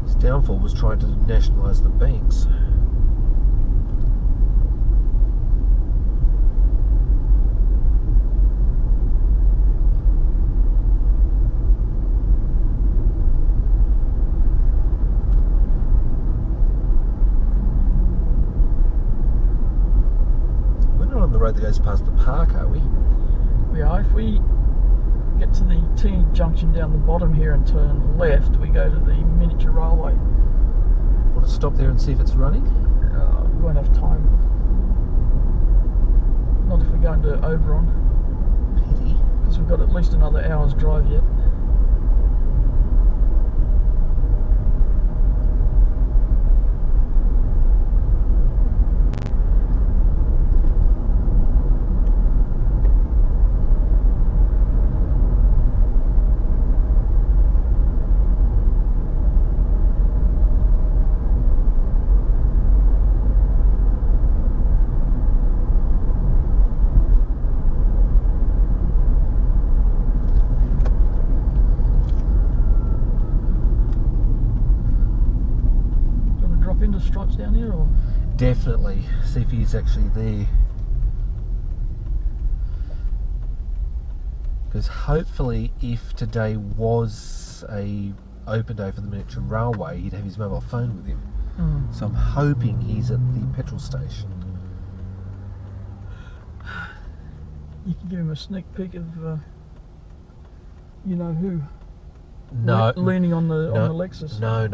His downfall was trying to nationalise the banks. That goes past the park, are we? We are. If we get to the T junction down the bottom here and turn left, we go to the miniature railway. Want to stop there and see if it's running? We won't have time. Not if we're going to Oberon. Pity. Because we've got at least another hour's drive yet. Stripes down here, or definitely see if he's actually there, because hopefully if today was a open day for the miniature railway, he'd have his mobile phone with him. So I'm hoping he's at the petrol station. You can give him a sneak peek of you know who. No, leaning on the Lexus. No,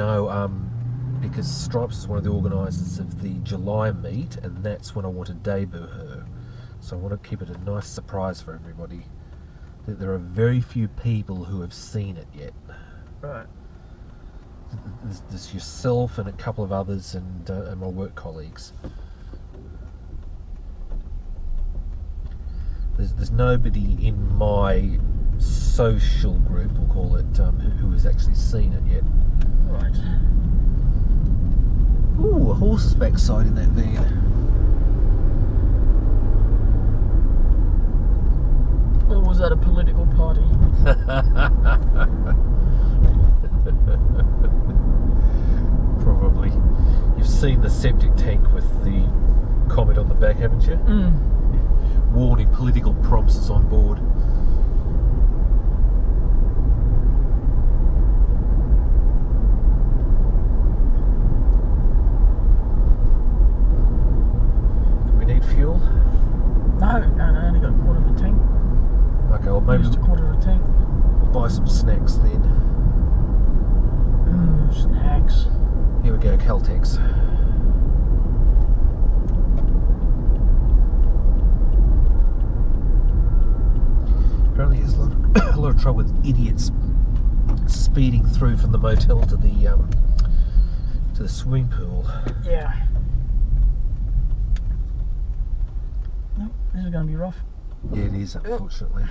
because Stripes is one of the organisers of the July meet, and that's when I want to debut her. So I want to keep it a nice surprise for everybody. That there are very few people who have seen it yet. Right. There's yourself and a couple of others, and my work colleagues. There's nobody in my social group, we'll call it, who has actually seen it yet. Right. Ooh, a horse's backside in that van. Or was that a political party? Probably. You've seen the septic tank with the comment on the back, haven't you? Warning, political promises on board. Fuel? No, I only got a quarter of a tank. Okay, well maybe Used a quarter of a tank. We'll buy some snacks then. Snacks. Here we go, Caltex. Apparently there's a lot of trouble with idiots speeding through from the motel to the swimming pool. Yeah. Nope, this is going to be rough. Yeah, it is, unfortunately.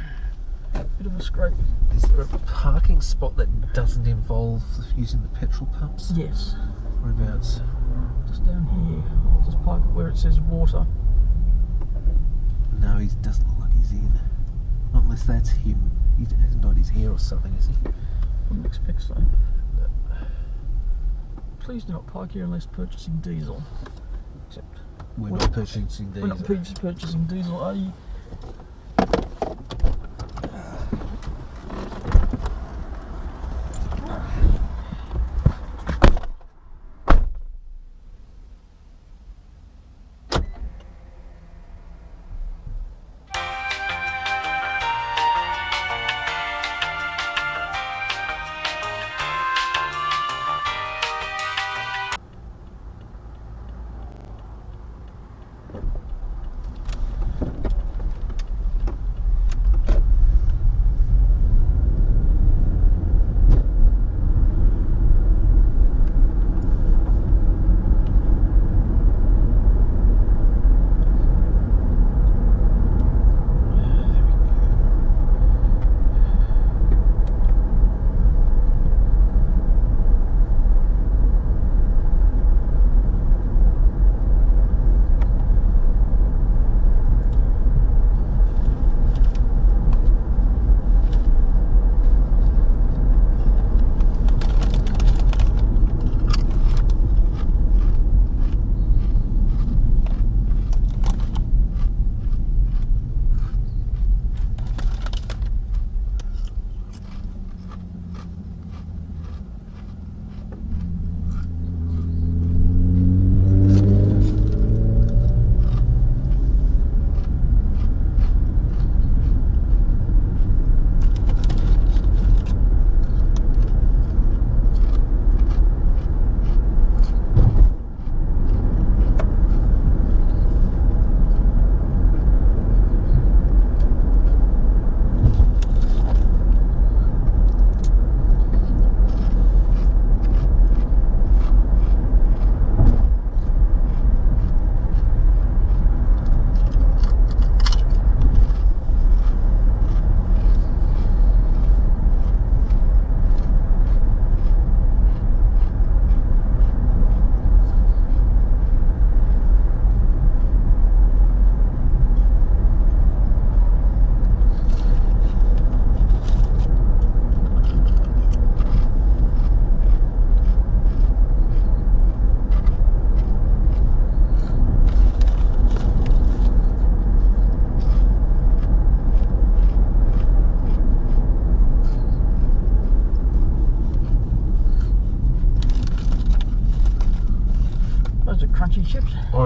Bit of a scrape. Is there a parking spot that doesn't involve using the petrol pumps? Yes. Whereabouts? Just down here. I'll just park it where it says water. No, he doesn't look like he's in. Not unless that's him. He hasn't dyed his hair or something, is he? Wouldn't expect so. No. Please do not park here unless purchasing diesel. Except We're not purchasing diesel. we're not purchasing diesel, are you?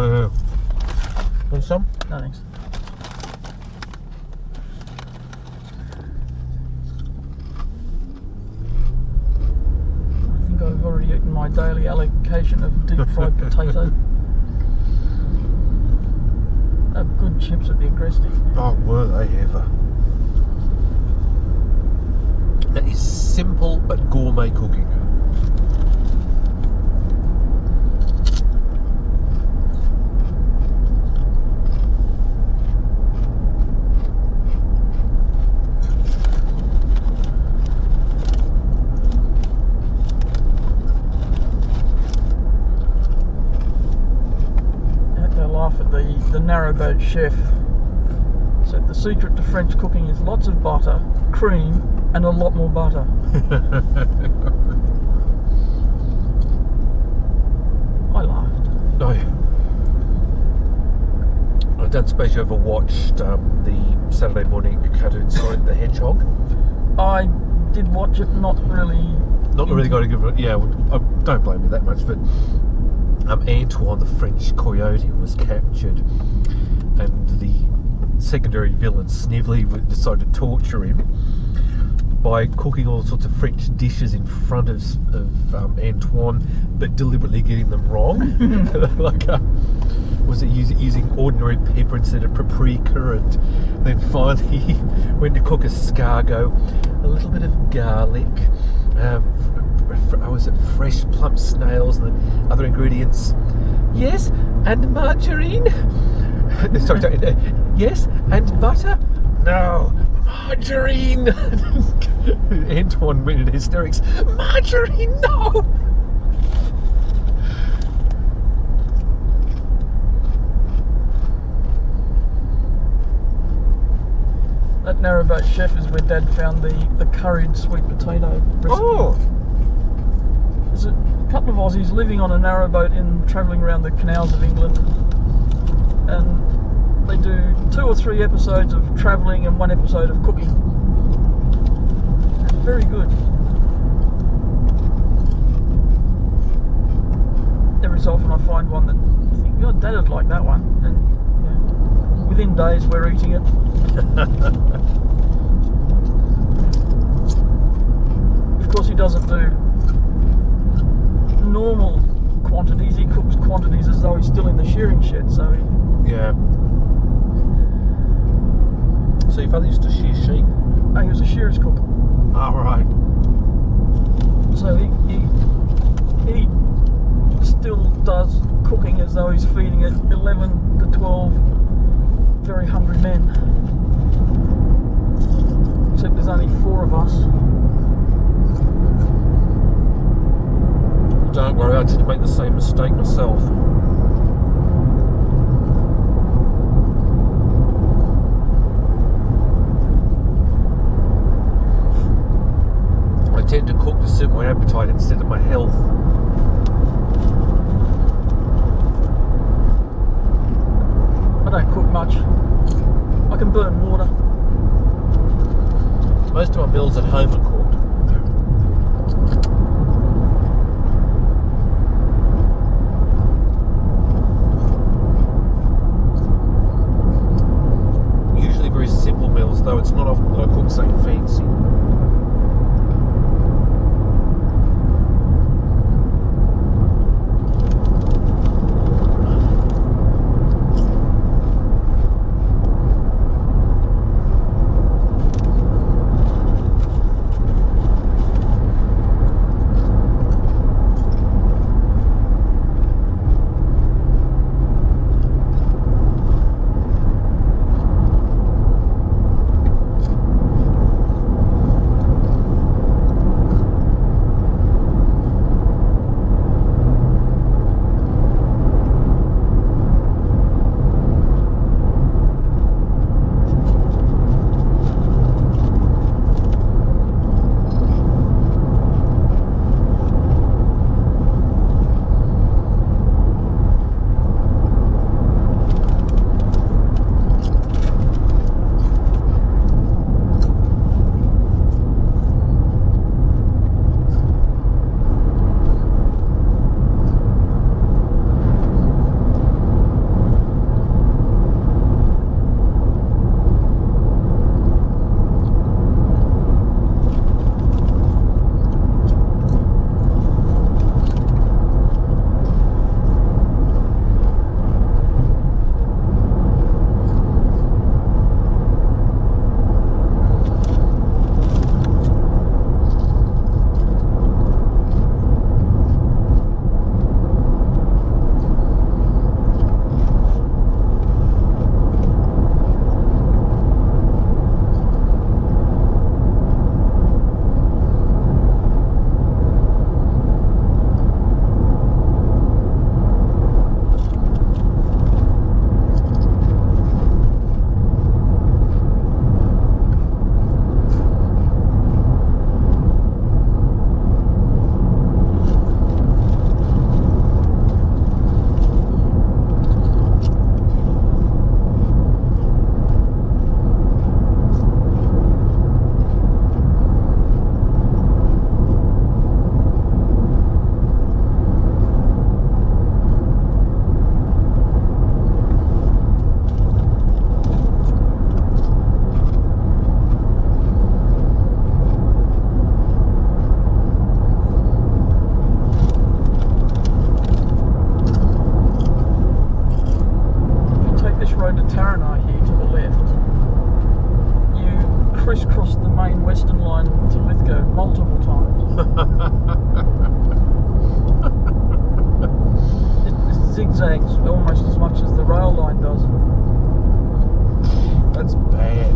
Oh yeah. Want some? No thanks. I think I've already eaten my daily allocation of deep fried potato. Good chips at the Aggresti. Oh, were they ever? That is simple but gourmet cooking. The narrowboat chef said the secret to French cooking is lots of butter, cream, and a lot more butter. I laughed. No. I don't suppose you ever watched the Saturday morning cartoon Sonic the Hedgehog? I did watch it, not really got to give it. Yeah, I don't blame me that much, but. Antoine, the French coyote, was captured, and the secondary villain Snively decided to torture him by cooking all sorts of French dishes in front of Antoine, but deliberately getting them wrong. Was it using ordinary pepper instead of paprika, and then finally he went to cook escargot, a little bit of garlic, was it fresh plump snails and then other ingredients? Yes, and margarine. Sorry, yes, and butter. No, margarine. Antoine went into hysterics. Margarine, no. That narrowboat chef is where Dad found the curried sweet potato recipe. Oh. There's a couple of Aussies living on a narrowboat travelling around the canals of England, and they do 2 or 3 episodes of travelling and 1 episode of cooking. It's very good. Every so often I find one that I think, oh, Dad would like that one, and within days we're eating it. Of course he doesn't do normal quantities, he cooks quantities as though he's still in the shearing shed, so he... Yeah. So your father used to shear sheep? Oh, he was a shearer's cook. Oh, right. So he still does cooking as though he's feeding 11 to 12 very hungry men. Except there's only 4 of us. Don't worry, I did make the same mistake myself. I tend to cook to suit my appetite instead of my health. I don't cook much. I can burn water. Most of my meals at home are cooked. Usually very simple meals, though it's not often that I cook something fancy. road to Taranai here to the left, you crisscross the main Western line to Lithgow multiple times. It zigzags almost as much as the rail line does. That's bad.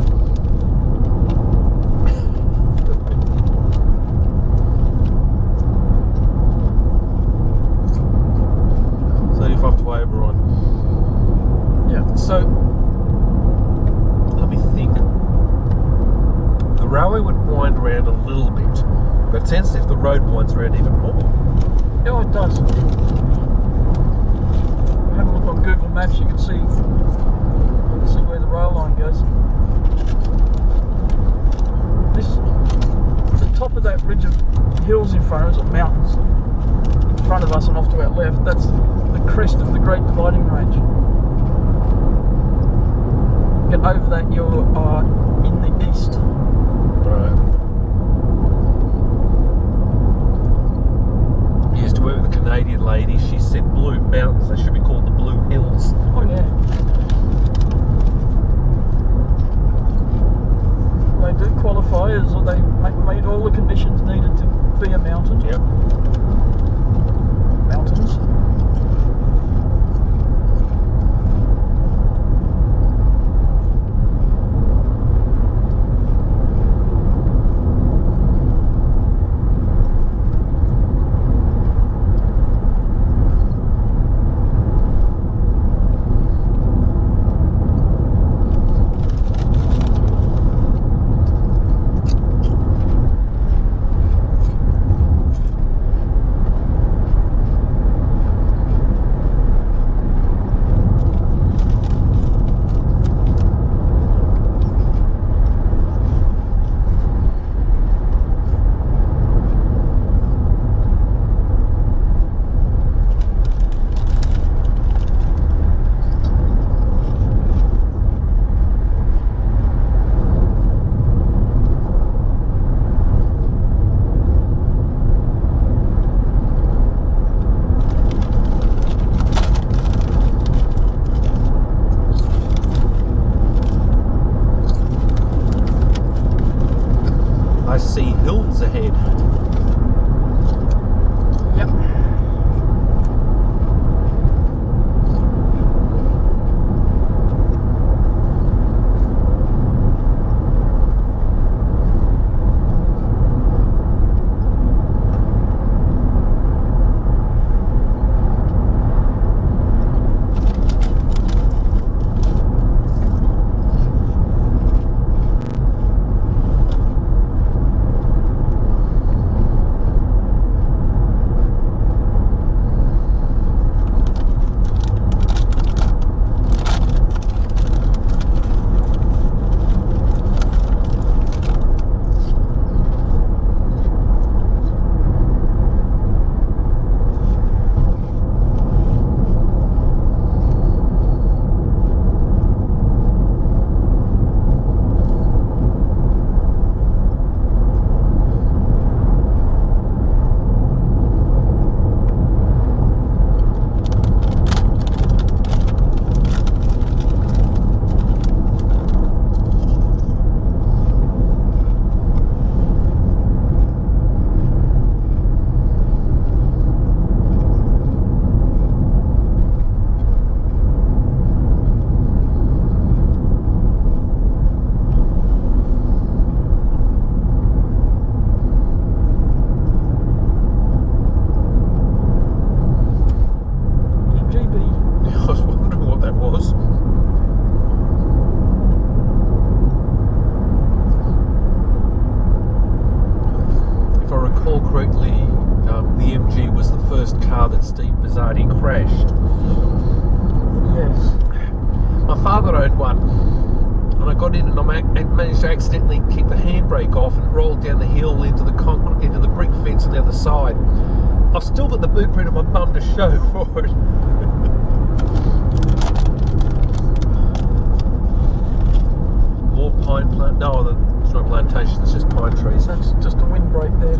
Up to Oberon. Yeah. So let me think. The railway would wind around a little bit, but it sounds as if the road winds around even more. Oh, it does. Have a look on Google Maps. You can see where the rail line goes. The top of that ridge of hills in front of us, or mountains in front of us and off to our left, that's the crest of the Great Dividing Range. Get over that, you're in the east. Right. I used to work with a Canadian lady. She said Blue Mountains, they should be called the Blue Hills. Oh yeah. They do qualify as, or they made all the conditions needed to be a mountain. Yep. Mountains. I see hills ahead. Yep. crashed. Yes. My father owned one, and I got in and I managed to accidentally kick the handbrake off and rolled down the hill into the concrete, into the brick fence on the other side. I've still got the blueprint of my bum to show for it. More pine plant? No, it's not a plantation. It's just pine trees. That's just a windbreak there.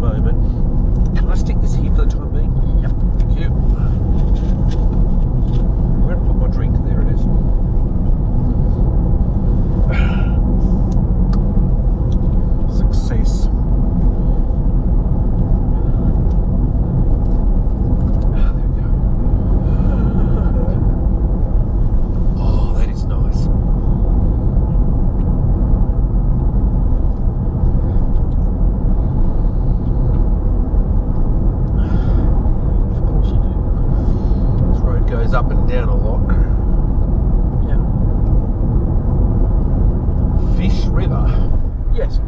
moment. Can I stick this here for the time being? Yep. Thank you. Where did I put my drink? There it is. Success. There we go. Oh, that is nice. Of course you do. This road goes up and down a lot. Yeah. Fish River. Yes.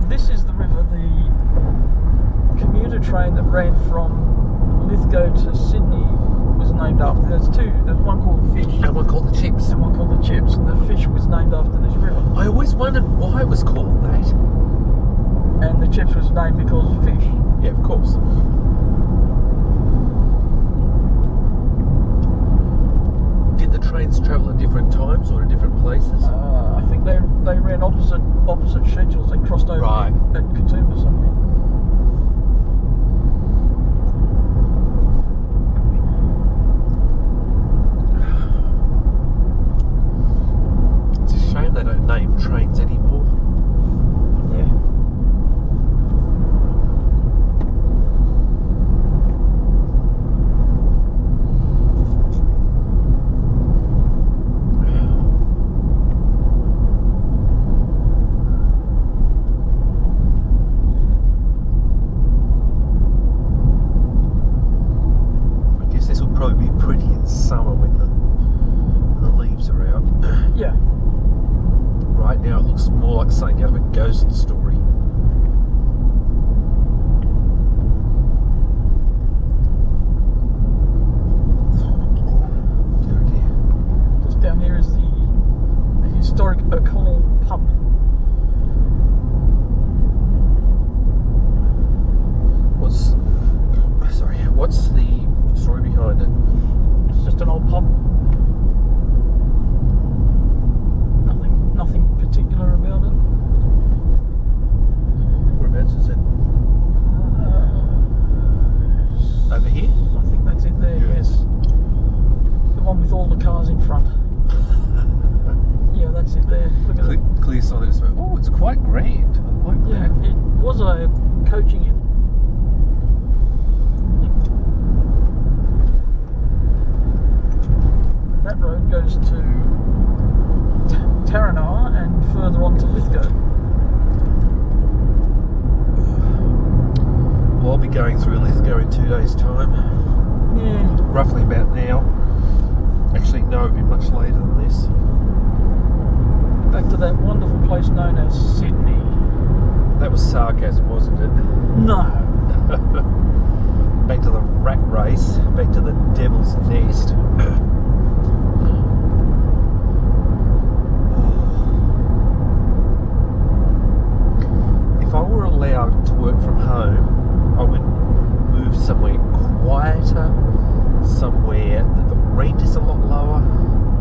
This is the river the commuter train that ran from Lithgow to Sydney was named after. There's two. There's one called Fish And one called the Chips. and one called the Chips, and the Fish was named after this river. I always wondered why it was called that. And the Chips was named because of fish. Yeah, of course. Did the trains travel at different times or at different places? I think they ran opposite schedules. They crossed over Right. at Katoomba somewhere. It's a shame they don't name trains anymore. Yeah. I guess this will probably be pretty in summer when the leaves are out. Yeah. Right now it looks more like something out of a ghost story. Dear, dear. Just down here is the historic O'Connell pub. What's the story behind it? It's just an old pub. Nothing particular about it. Whereabouts is it? Over here? I think that's it there, yes. The one with all the cars in front. Yeah, that's it there. Look at it. Clear sign of smoke. Oh, it's quite grand. I like Yeah, that. it was a coaching inn. That road goes to Taranah and further on to Lithgow. Well, I'll be going through Lithgow in 2 days' time. Yeah. Roughly about now. Actually, no, it'll be much later than this. Back to that wonderful place known as Sydney. That was sarcasm, wasn't it? No. Back to the rat race. Back to the devil's nest. If I were allowed to work from home, I would move somewhere quieter, somewhere that the rent is a lot lower,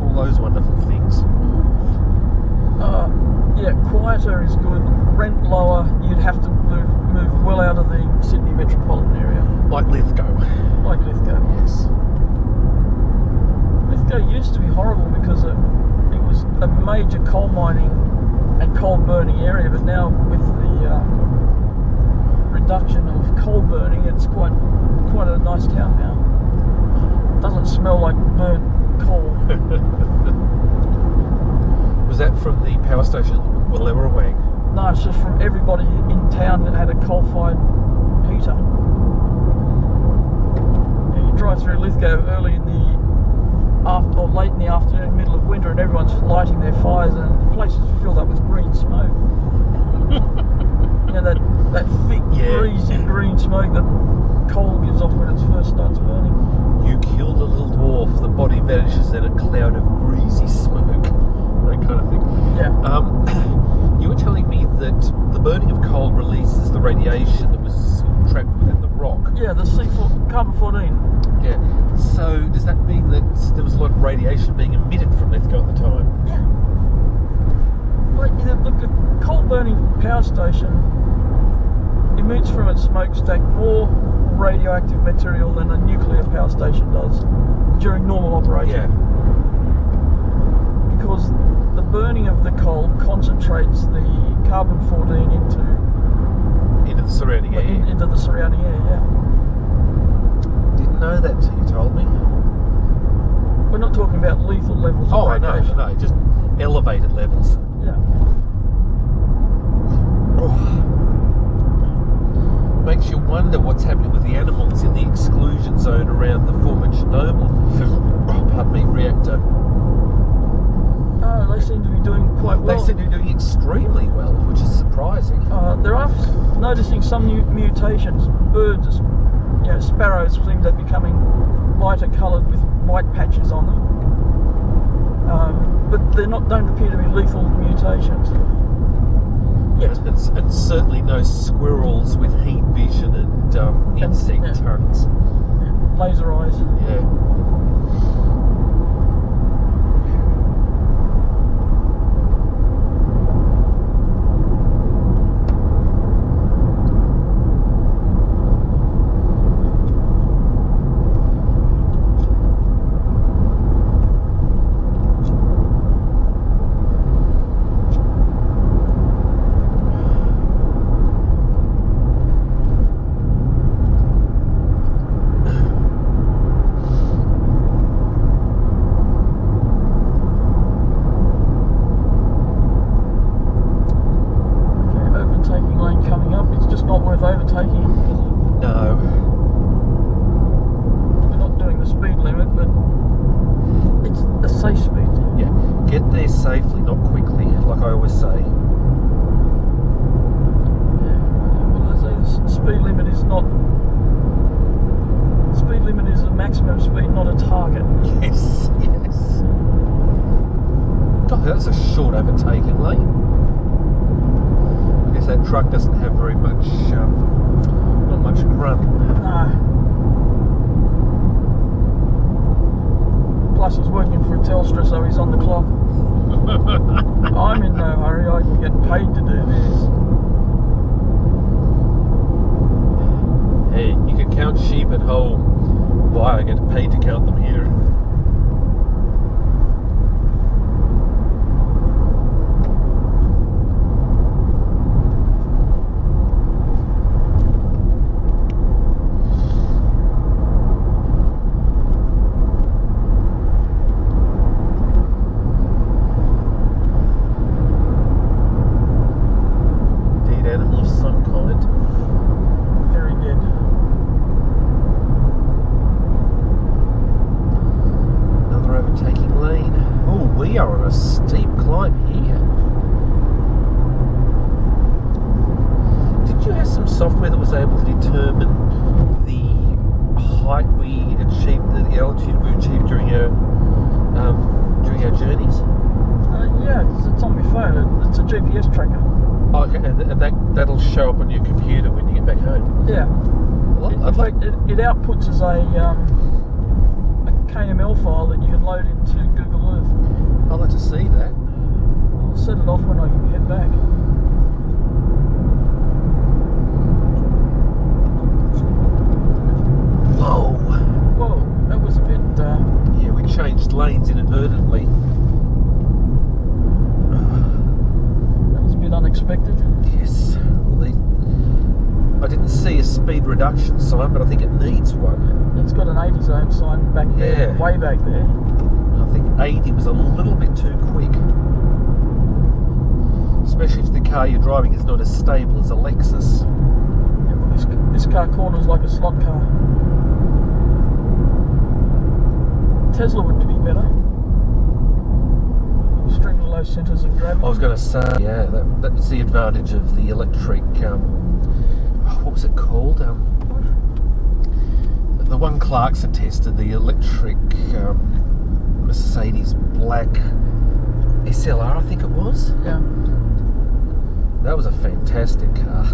all those wonderful things. Yeah, quieter is good. Rent lower, you'd have to move well out of the Sydney metropolitan area. Like Lithgow. Like Lithgow. Yes. Lithgow used to be horrible because it was a major coal mining and coal burning area, but now with the reduction of coal burning, it's quite a nice town now. Doesn't smell like burnt coal. Was that from the power station Wallerawang? No, it's just from everybody in town that had a coal-fired heater. Yeah, you drive through Lithgow early in the or late in the afternoon, middle of winter, and everyone's lighting their fires, and the place is filled up with green smoke. You know, that thick, greasy green smoke that coal gives off when it first starts burning. You killed a little dwarf, the body vanishes in a cloud of greasy smoke. That kind of thing. Yeah. You were telling me that the burning of coal releases the radiation that was trapped within the rock. Yeah, the carbon-14. Yeah. So does that mean that there was a lot of radiation being emitted from Lithgow at the time? Yeah. Well, the coal burning power station, emits from its smokestack more radioactive material than a nuclear power station does during normal operation. Yeah. Because the burning of the coal concentrates the carbon-14 into Into the surrounding air. into the surrounding air. Yeah. Didn't know that till you told me. We're not talking about lethal levels of radiation. No, just elevated levels. Yeah. Makes you wonder what's happening with the animals in the exclusion zone around the former Chernobyl reactor. They seem to be doing quite well. They seem to be doing extremely well, which is surprising. There are noticing some new mutations. Birds, sparrows seem to be becoming lighter coloured with white patches on them. But they don't appear to be lethal mutations. Yes. And certainly no squirrels with heat vision and insect tongues. Laser eyes. Yeah. Overtaking because no, we're not doing the speed limit, but it's a safe speed. Yeah, get there safely, not quickly, like I always say. Yeah, well, I say the speed limit is not. Speed limit is a maximum speed, not a target. Yes. God, that's a short overtaking lane. I guess that truck doesn't have very much, not much grunt. No. Plus he's working for Telstra, so he's on the clock. I'm in no hurry, I can get paid to do this. Hey, you can count sheep at home. Why, I get paid to count them here. Software that was able to determine the height we achieved, the altitude we achieved during our journeys. Yeah, it's on my phone. It's a GPS tracker. Oh, okay, and that'll show up on your computer when you get back home. Yeah. In fact, it outputs as a KML file that you can load into Google Earth. I'd like to see that. I'll set it off when I get back. Whoa, that was a bit... Yeah, we changed lanes inadvertently. That was a bit unexpected. Yes. Well, I didn't see a speed reduction sign, but I think it needs one. It's got an 80 zone sign back there, way back there. I think 80 was a little bit too quick. Especially if the car you're driving is not as stable as a Lexus. Yeah, well, this car corners like a slot car. Tesla would be better. Extremely low centres of gravity. I was going to say, yeah, that's the advantage of the electric, what was it called? The one Clarkson tested, the electric Mercedes black SLR, I think it was. Yeah. That was a fantastic car.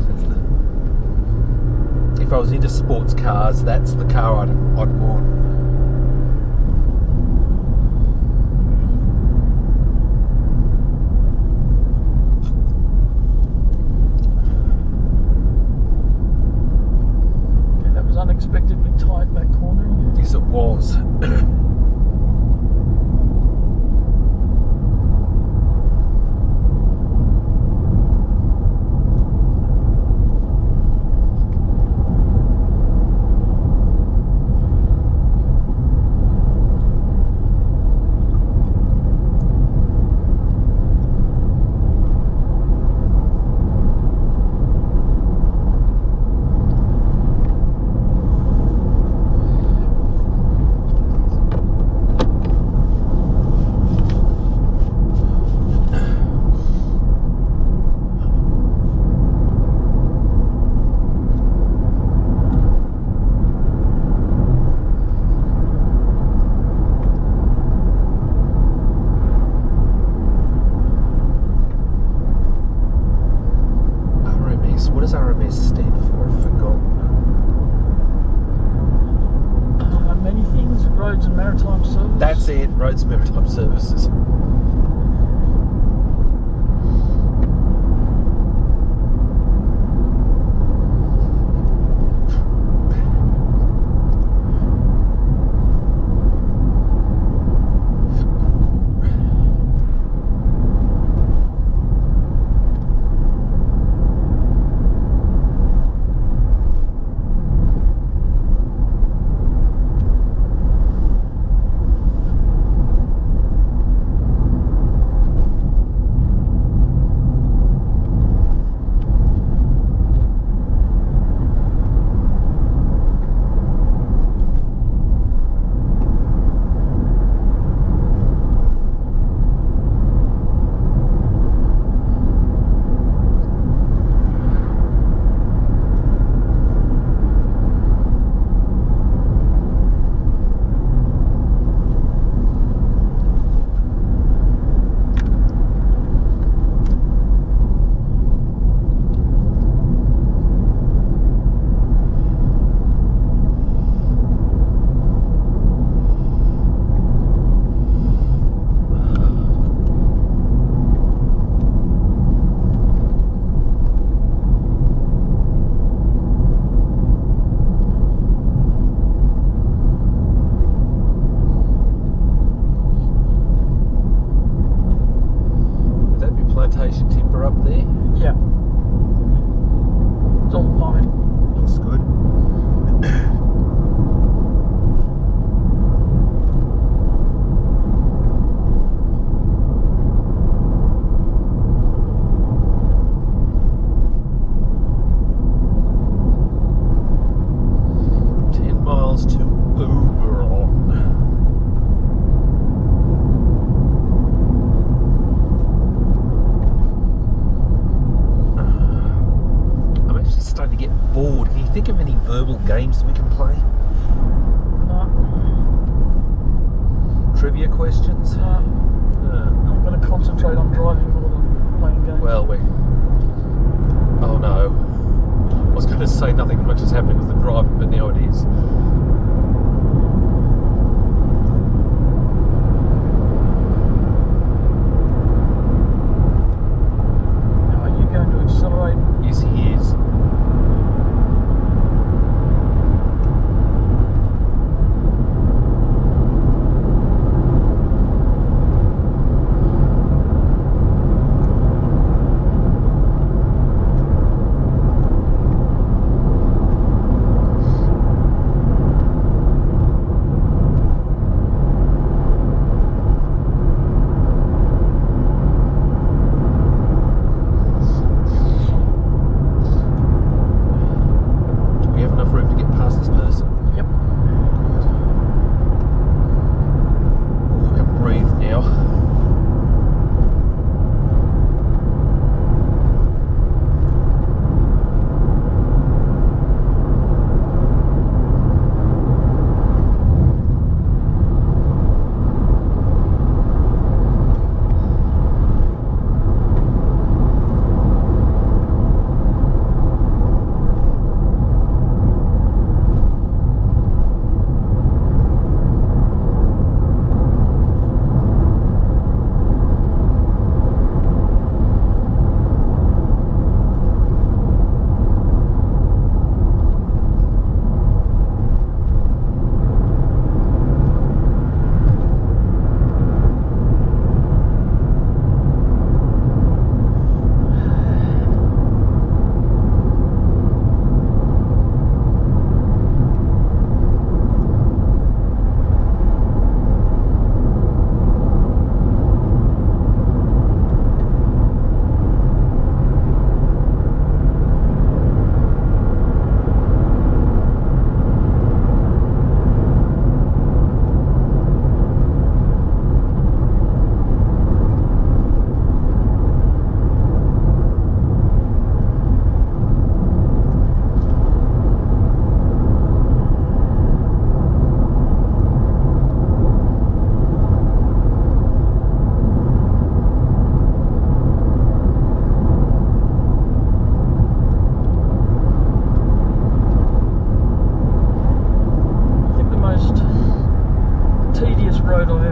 If I was into sports cars, that's the car I'd want. unexpectedly tight back cornering. Yes, it was. What does RMS stand for? I've forgotten. Many things, Roads and Maritime Services. That's it, Roads and Maritime Services.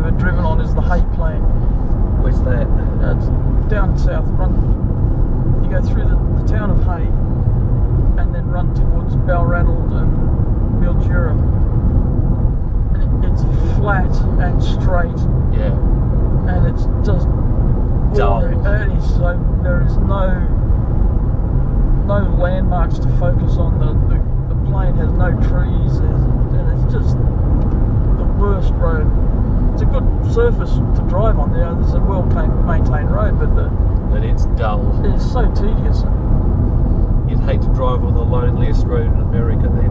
ever driven on is the Hay Plain. Where's that? It's down south. You go through the town of Hay and then run towards Balranald and Mildura. And it's flat and straight. Yeah. And it's just boring. It is so. There is no landmarks to focus on. The plain has no trees, and it's just the worst road. It's a good surface to drive on there. It's a well-maintained road, but it's dull. It's so tedious. You'd hate to drive on the loneliest road in America then.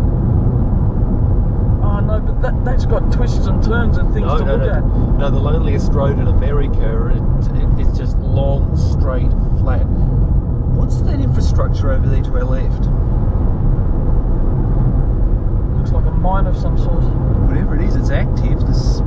Oh no, but that's got twists and turns and things to look at. No, the loneliest road in America, it's just long, straight, flat. What's that infrastructure over there to our left? Looks like a mine of some sort. Whatever it is, it's active. There's